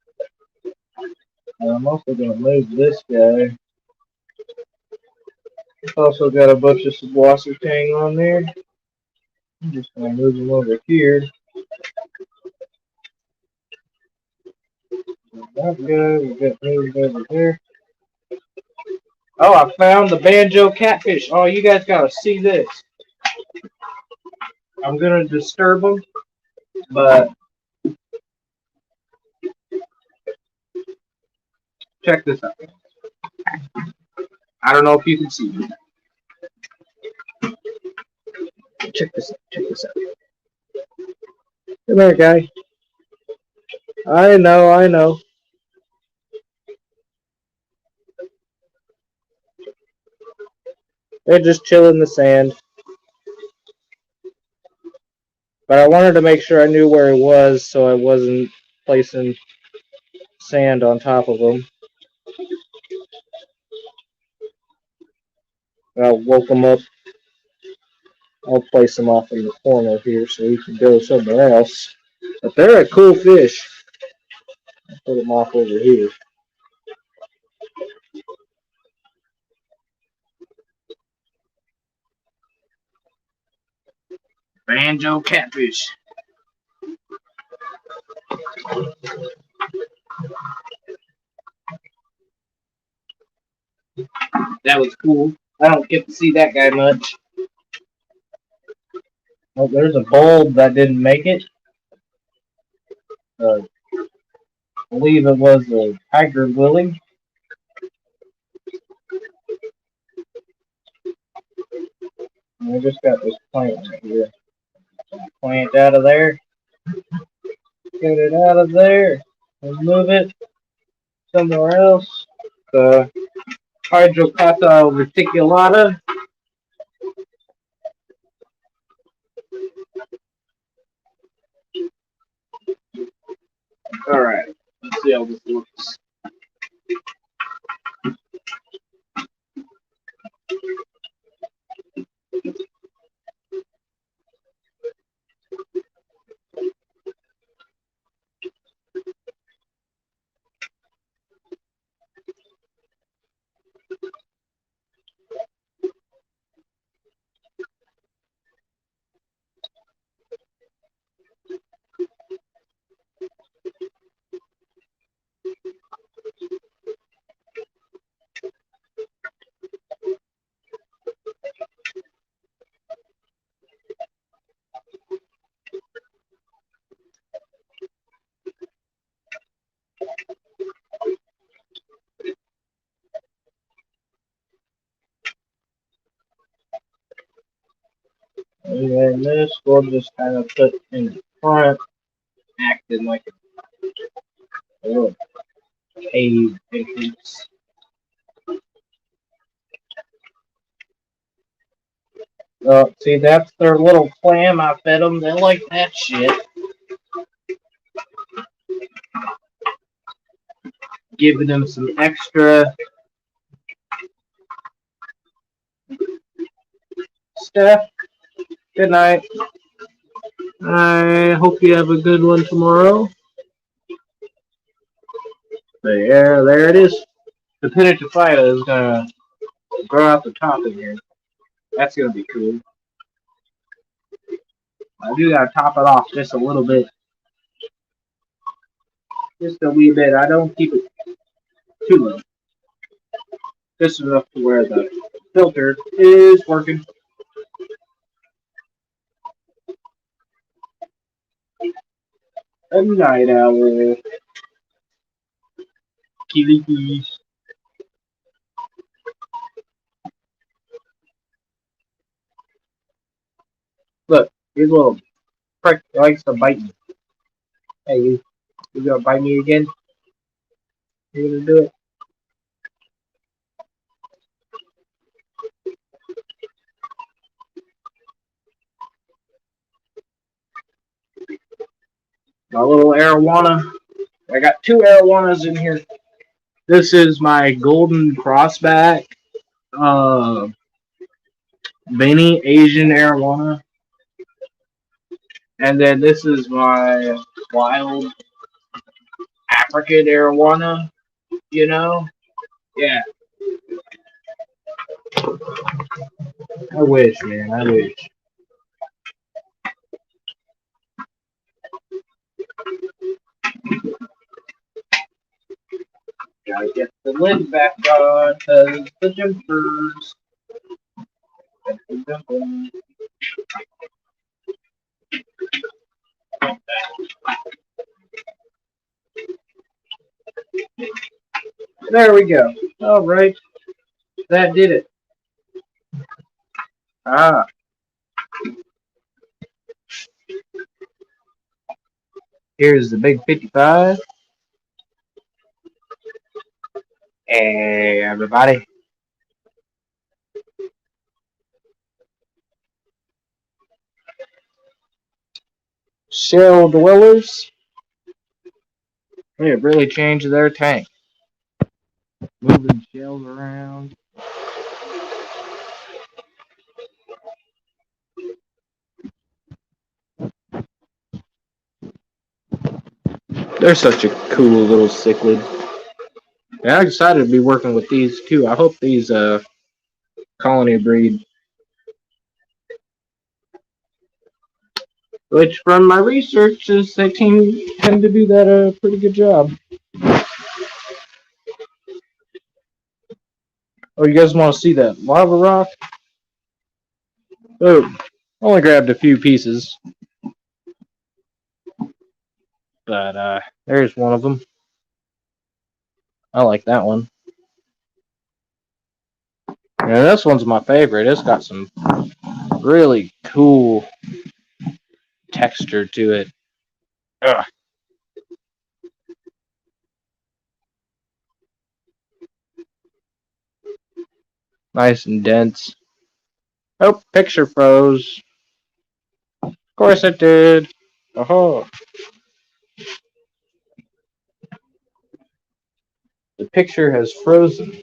And I'm also gonna move this guy. It's also got a bunch of some washer tang on there. I'm just gonna move him over here. That guy we got moved over there. Oh, I found the Banjo Catfish. Oh, you guys gotta see this. I'm gonna disturb them, but check this out. I don't know if you can see it. Check this out. Check this out. Come here, guy. I know, I know. They're just chilling in the sand. But I wanted to make sure I knew where it was so I wasn't placing sand on top of them. I woke them up. I'll place them off in the corner here so we can go somewhere else. But they're a cool fish. I'll put them off over here. Banjo Catfish. That was cool. I don't get to see that guy much. Oh, there's a bulb that didn't make it. I believe it was a tiger lily. And we just got this plant right here. Plant out of there. Get it out of there. Let's move it somewhere else. The Hydrocata reticulata. Alright, let's see how this looks. And then this we'll just kind of put in the front, acting like a little cave entrance. See, that's their little clam. I fed them. They like that shit. Giving them some extra stuff. Good night. I hope you have a good one tomorrow. There it is. The Pinnatifida is gonna grow out the top in here. That's gonna be cool. I do gotta top it off just a little bit. Just a wee bit. I don't keep it too low. Just enough to where the filter is working. A night owl. Kitty. Look, here's a little prick that likes to bite me. Hey, you gonna bite me again? You gonna do it? My little arowana. I got two arowanas in here. This is my golden crossback, Benny Asian arowana. And then this is my wild African arowana, you know? Yeah. I wish, man. I wish. Gotta get the lid back on because the jumpers. There we go. All right. That did it. Ah. Here's the big 55. Hey, everybody. shell dwellers. They have really changed their tank. Moving shells around. They're such a cool little cichlid. Yeah, I'm excited to be working with these too. I hope these colony breed. Which, from my research, is they tend to do that a pretty good job. Oh, you guys want to see that lava rock? Oh, only grabbed a few pieces, but there's one of them. I like that one. And this one's my favorite. It's got some really cool texture to it. Ugh. Nice and dense. Oh, picture froze. Of course it did. Oh, the picture has frozen.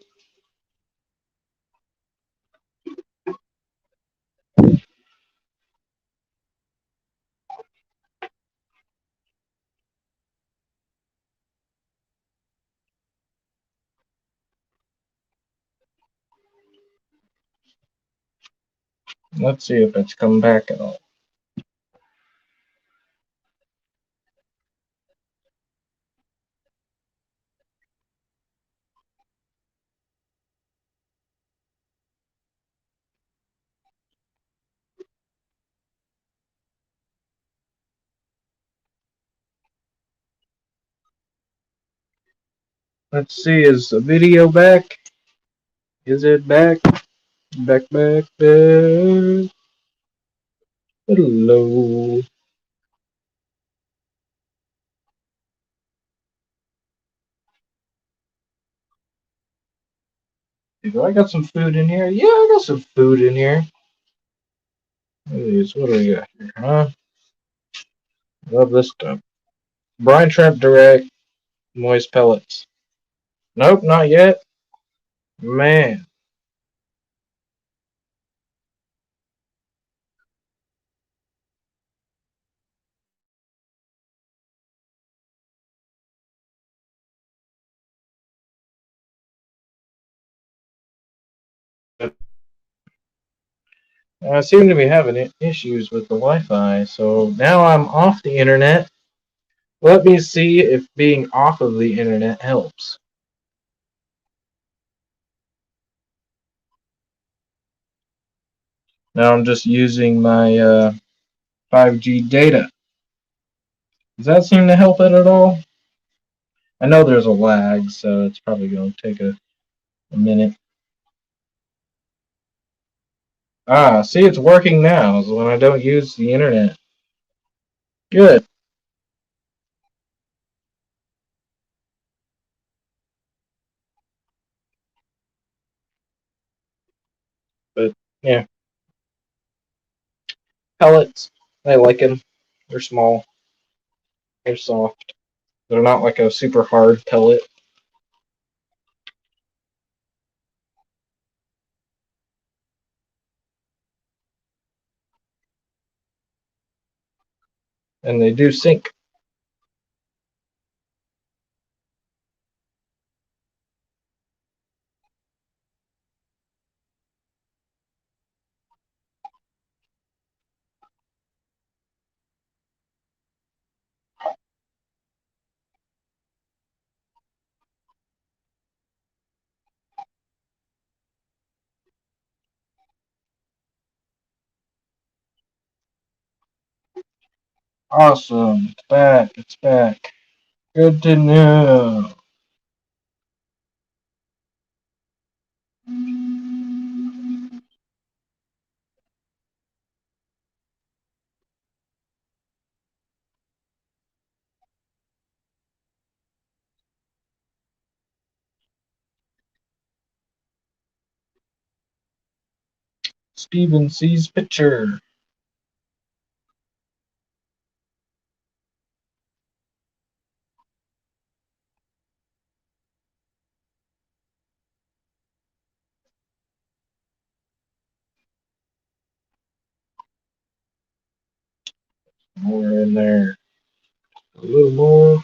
Let's see if it's come back at all. Let's see, is the video back? Is it back? Back, back, back. Hello. Do I got some food in here? Yeah, I got some food in here. What do we got here, huh? Love this stuff. Brine shrimp direct, moist pellets. Nope, not yet. Man. I seem to be having issues with the Wi-Fi, so now I'm off the internet. Let me see if being off of the internet helps. Now I'm just using my 5G data. Does that seem to help it at all? I know there's a lag, so it's probably going to take a minute. Ah, see, it's working now when I don't use the internet. Good. But, yeah. Pellets, I like them. They're small. They're soft. They're not like a super hard pellet. And they do sink. Awesome. It's back. It's back. Good to know. Steven sees picture. More in there. A little more.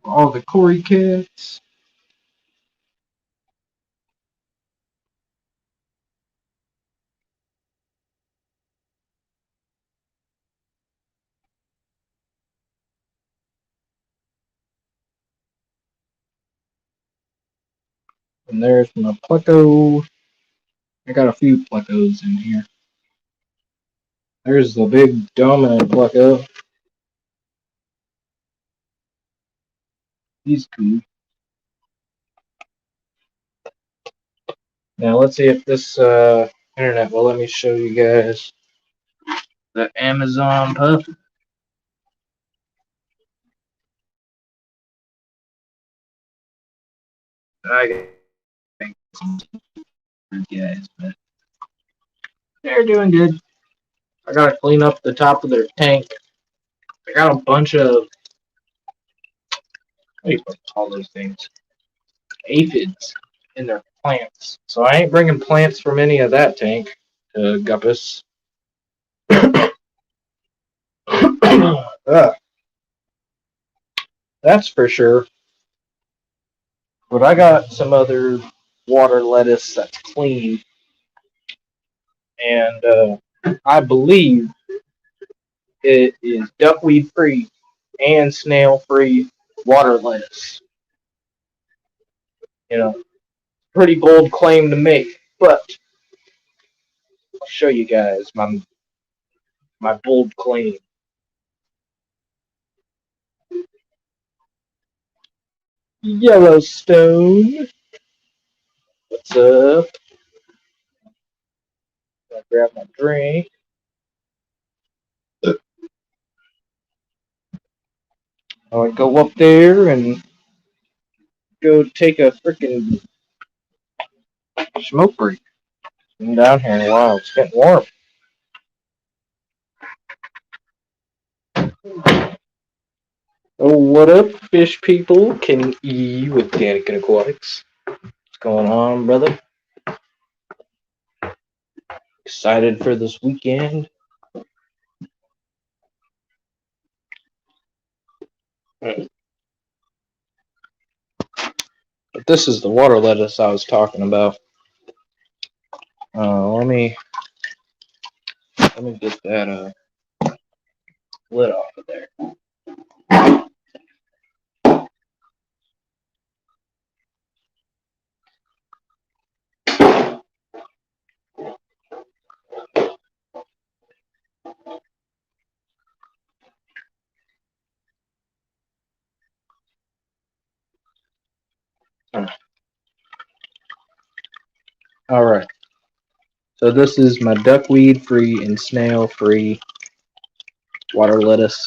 All the Cory cats. And there's my Pleco. I got a few Plecos in here. There's the big dominant Pleco. He's cool. Now let's see if this internet will let me show you guys the Amazon pup. I think some guys, but they're doing good. I gotta clean up the top of their tank. I got a bunch of what do you call those things? Aphids in their plants. So I ain't bringing plants from any of that tank to Guppus. That's for sure. But I got some other water lettuce that's clean, and I believe it is duckweed free and snail free water lettuce. You know, pretty bold claim to make, but I'll show you guys my bold claim. Yellowstone. What's up? I'll grab my drink. I would go up there and go take a freaking smoke break. Been down here in a while. It's getting warm. Oh, what up, fish people? Can E with Danica Aquatics. What's going on, brother? Excited for this weekend? But this is the water lettuce I was talking about. Let me get that lid off of there. All right. So this is my duckweed free and snail free water lettuce.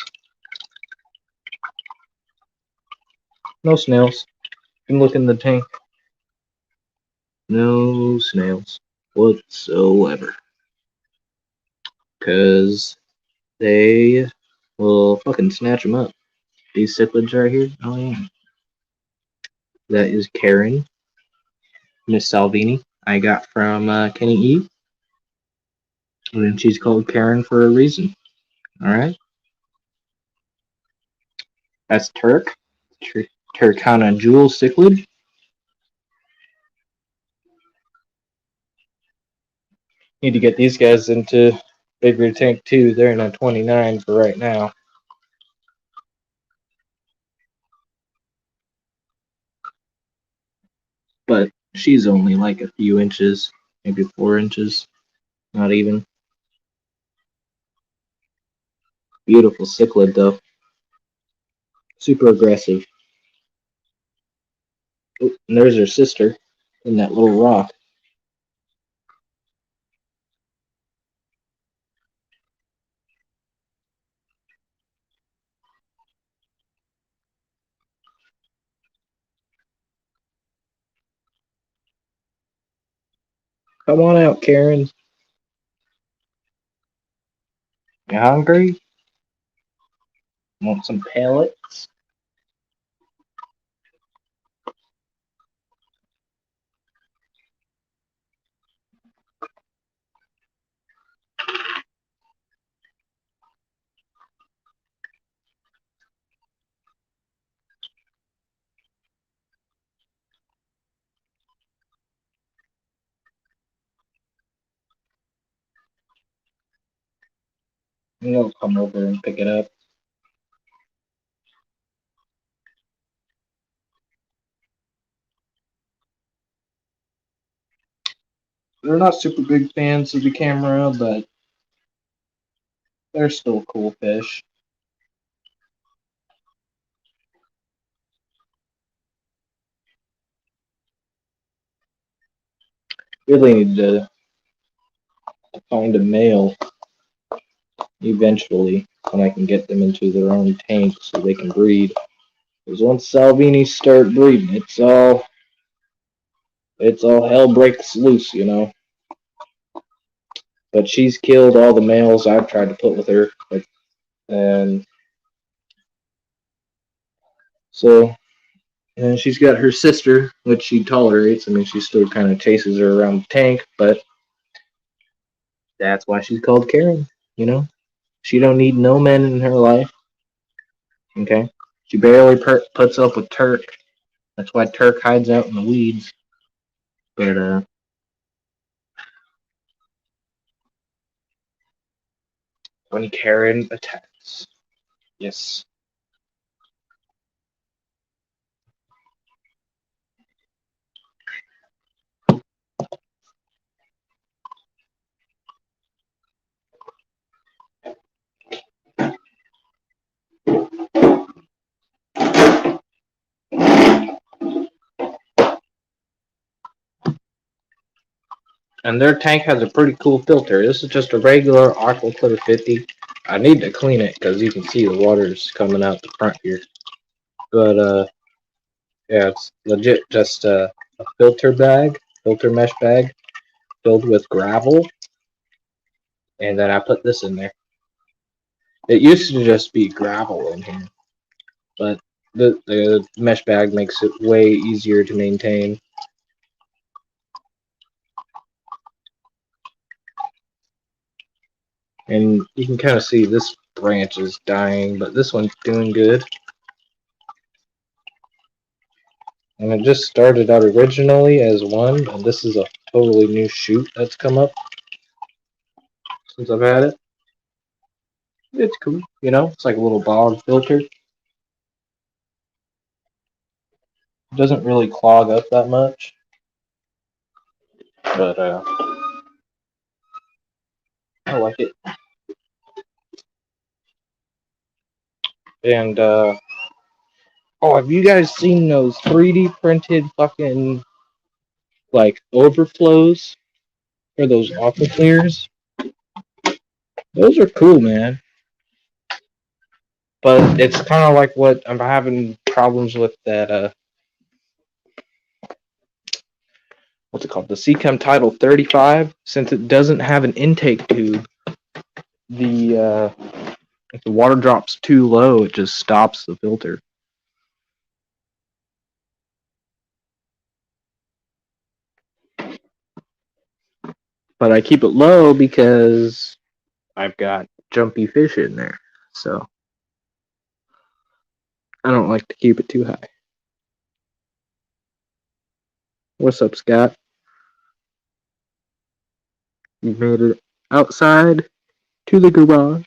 No snails. You can look in the tank. No snails whatsoever. Because they will fucking snatch them up. These cichlids right here. Oh, yeah. That is Karen, Miss Salvini. I got from Kenny E. And she's called Karen for a reason. Alright? That's Turk. Turkana Jewel Cichlid. Need to get these guys into bigger tank too. They're in a 29 for right now. But she's only like a few inches, maybe 4 inches. Not even. Beautiful cichlid though. Super aggressive. Oh, and there's her sister in that little rock. Come on out, Karen. You hungry? Want some pellets? And they'll come over and pick it up. They're not super big fans of the camera, but they're still cool fish. Really need to find a male eventually when I can get them into their own tank so they can breed. Because once Salvinis start breeding, it's all hell breaks loose, you know. But she's killed all the males I've tried to put with her, and so and she's got her sister, which she tolerates. I mean, she still kind of chases her around the tank, but that's why she's called Karen. You know, she don't need no men in her life. Okay, she barely puts up with Turk. That's why Turk hides out in the weeds. But when Karen attacks, yes. And their tank has a pretty cool filter. This is just a regular Aqua Clear 50. I need to clean it because you can see the water's coming out the front here. But yeah, it's legit just a filter mesh bag filled with gravel, and then I put this in there. It used to just be gravel in here, but the mesh bag makes it way easier to maintain. And you can kind of see this branch is dying, but this one's doing good. And it just started out originally as one, and this is a totally new shoot that's come up since I've had it. It's cool, you know. It's like a little bog filter. It doesn't really clog up that much, but I like it. And oh, have you guys seen those 3D printed fucking like overflows for those aqua clears? Those are cool, man. But it's kind of like what I'm having problems with that. What's it called? The Untitled 35. Since it doesn't have an intake tube, the if the water drops too low, it just stops the filter. But I keep it low because I've got jumpy fish in there, so I don't like to keep it too high. What's up, Scott? You've made it outside to the garage.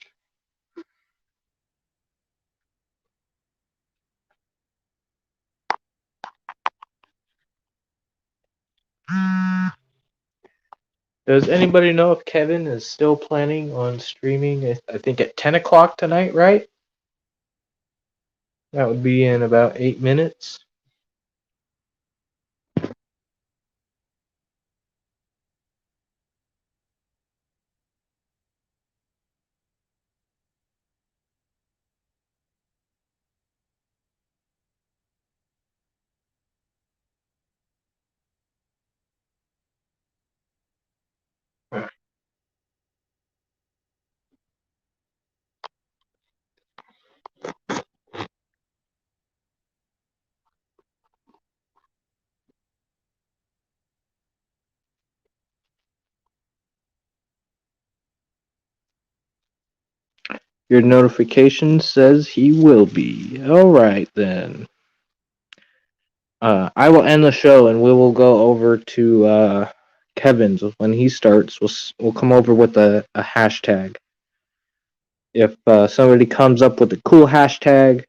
Does anybody know if Kevin is still planning on streaming? I think at 10 o'clock tonight, right? That would be in about 8 minutes. Your notification says he will be. All right, then. I will end the show and we will go over to Kevin's when he starts. We'll come over with a hashtag. If somebody comes up with a cool hashtag,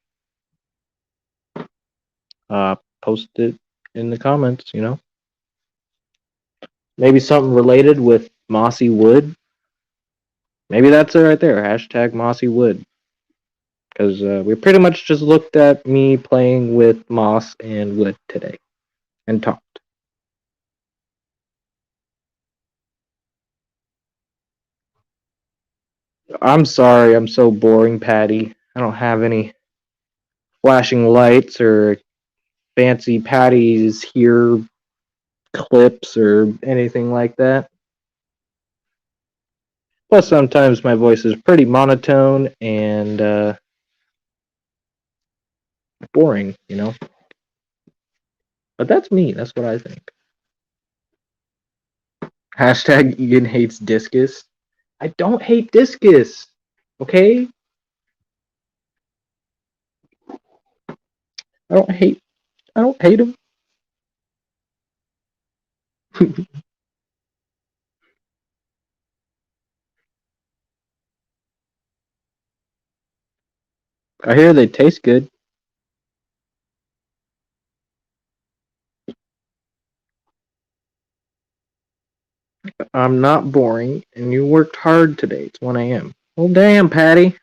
post it in the comments. Maybe something related with mossy wood. Maybe that's it right there. Hashtag mossy wood. Because we pretty much just looked at me playing with moss and wood today and talked. I'm sorry, I'm so boring, Patty. I don't have any flashing lights or fancy Patties here clips or anything like that. Plus, sometimes my voice is pretty monotone and boring. But that's me. That's what I think. Hashtag Ian hates discus. I don't hate discus. Okay? I don't hate. I don't hate him. I hear they taste good. I'm not boring, and you worked hard today. It's 1 a.m. Well, damn, Patty.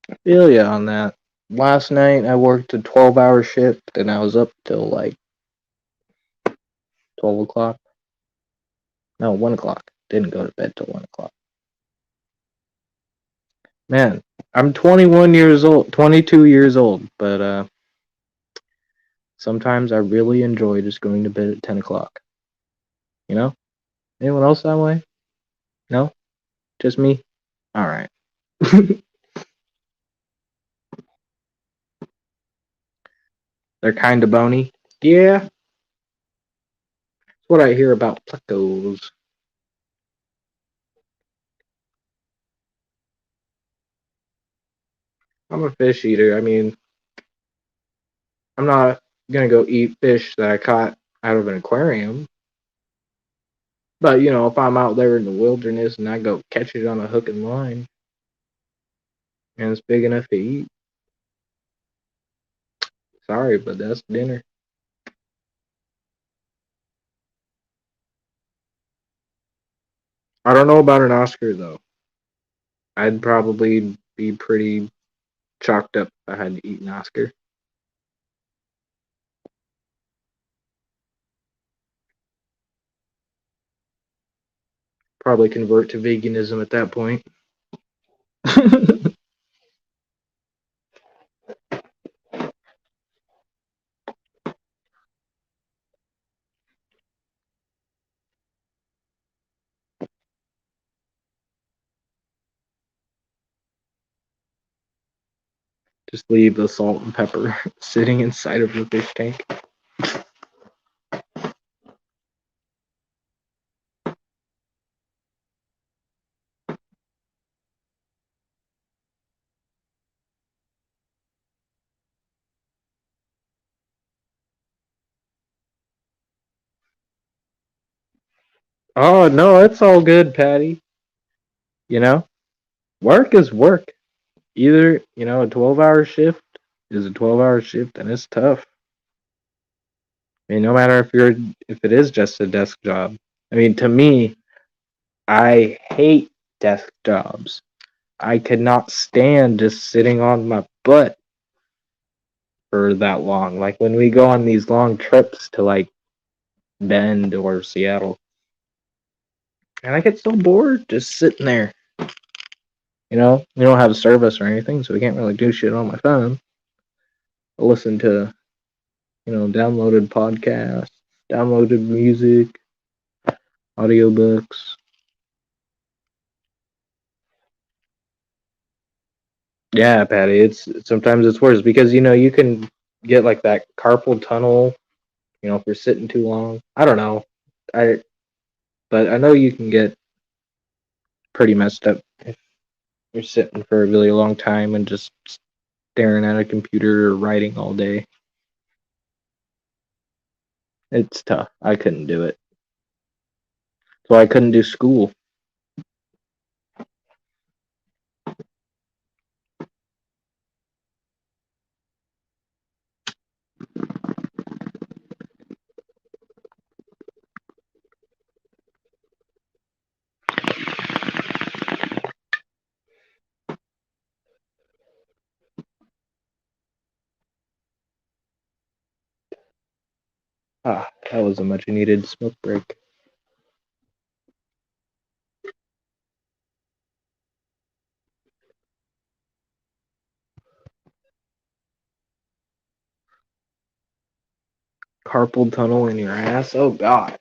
I feel ya on that. Last night I worked a 12-hour shift, and I was up till like 12 o'clock. No, 1 o'clock. Didn't go to bed till 1 o'clock. Man, I'm 21 years old, 22 years old, but sometimes I really enjoy just going to bed at 10 o'clock. You know? Anyone else that way? No? Just me? Alright. They're kind of bony. Yeah, that's what I hear about plecos. I'm a fish eater. I mean, I'm not gonna go eat fish that I caught out of an aquarium. But, if I'm out there in the wilderness and I go catch it on a hook and line and it's big enough to eat, sorry, but that's dinner. I don't know about an Oscar, though. I'd probably be pretty chalked up if I had to eat an Oscar. Probably convert to veganism at that point. Just leave the salt and pepper sitting inside of the fish tank. Oh, no, it's all good, Patty. You know, work is work. Either, a 12-hour shift is a 12-hour shift and it's tough. I mean, no matter if it is just a desk job. I mean, to me, I hate desk jobs. I could not stand just sitting on my butt for that long. Like when we go on these long trips to like Bend or Seattle, and I get so bored just sitting there. We don't have service or anything, so we can't really do shit on my phone. I listen to, downloaded podcasts, downloaded music, audiobooks. Yeah, Patty, it's sometimes it's worse because you can get like that carpal tunnel, if you're sitting too long. I don't know. I but I know you can get pretty messed up if you're sitting for a really long time and just staring at a computer or writing all day. It's tough. I couldn't do it. So I couldn't do school. That was a much needed smoke break. Carpal tunnel in your ass? Oh, God.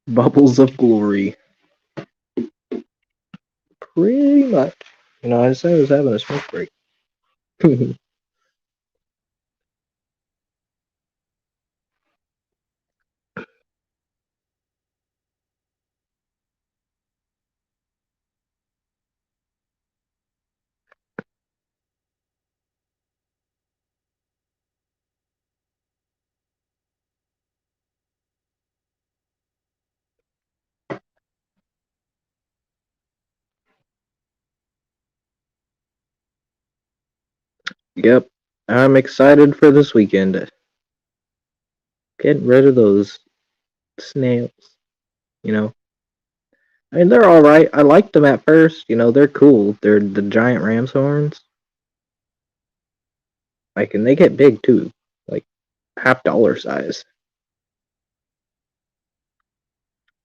Bubbles of glory. Pretty much. You know, I said I was having a smoke break. Yep. I'm excited for this weekend. Getting rid of those snails, you know. I mean, they're alright. I liked them at first, you know, they're cool. They're the giant ram's horns. Like, and they get big too. Like, $half size.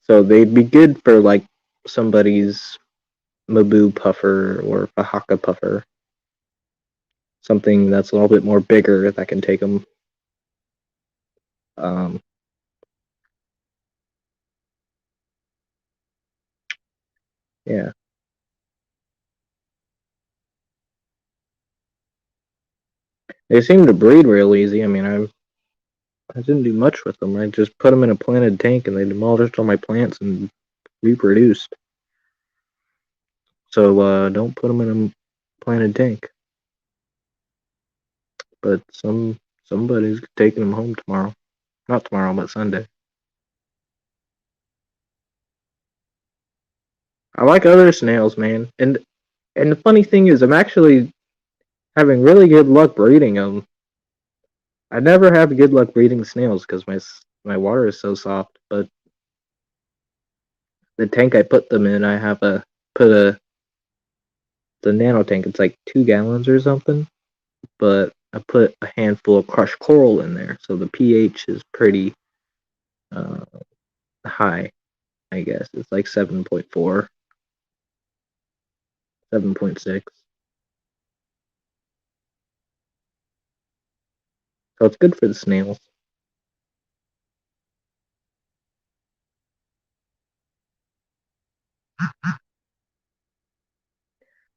So they'd be good for, like, somebody's Mabu puffer or Oaxaca puffer. Something that's a little bit more bigger that can take them. Yeah. They seem to breed real easy. I mean, I didn't do much with them. I just put them in a planted tank and they demolished all my plants and reproduced. So don't put them in a planted tank. But somebody's taking them home tomorrow. Not tomorrow, but Sunday. I like other snails, man. And the funny thing is, I'm actually having really good luck breeding them. I never have good luck breeding snails because my water is so soft. But the tank I put them in, I have the nano tank. It's like 2 gallons or something. But I put a handful of crushed coral in there, so the pH is pretty high. I guess it's like 7.4, 7.6. So it's good for the snails.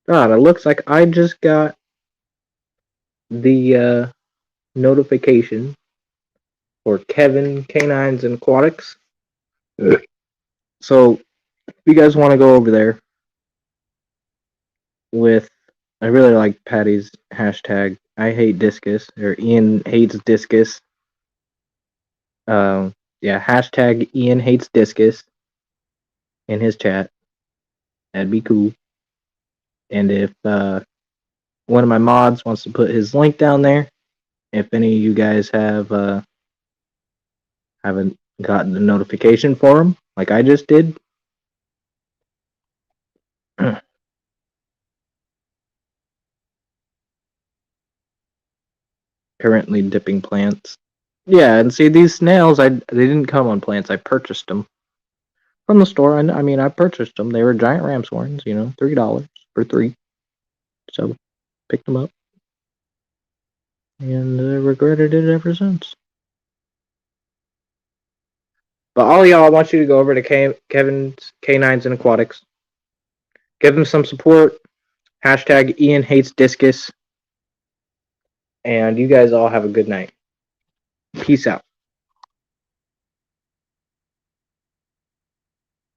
God, it looks like I just got the notification for Kevin Canines and Aquatics. So if you guys want to go over there with, I really like Patty's hashtag. I hate discus, or Ian hates discus. Yeah, hashtag Ian hates discus in his chat. That'd be cool. And if one of my mods wants to put his link down there, if any of you guys haven't gotten the notification for him, like I just did, currently dipping plants. Yeah, and see these snails, they didn't come on plants. I purchased them from the store. I mean, I purchased them. They were giant ram's horns, you know, $3 for 3. So picked them up and regretted it ever since. But all y'all, I want you to go over to Kevin's Canines and Aquatics. Give him some support. Hashtag Ian hates discus. And you guys all have a good night. Peace out.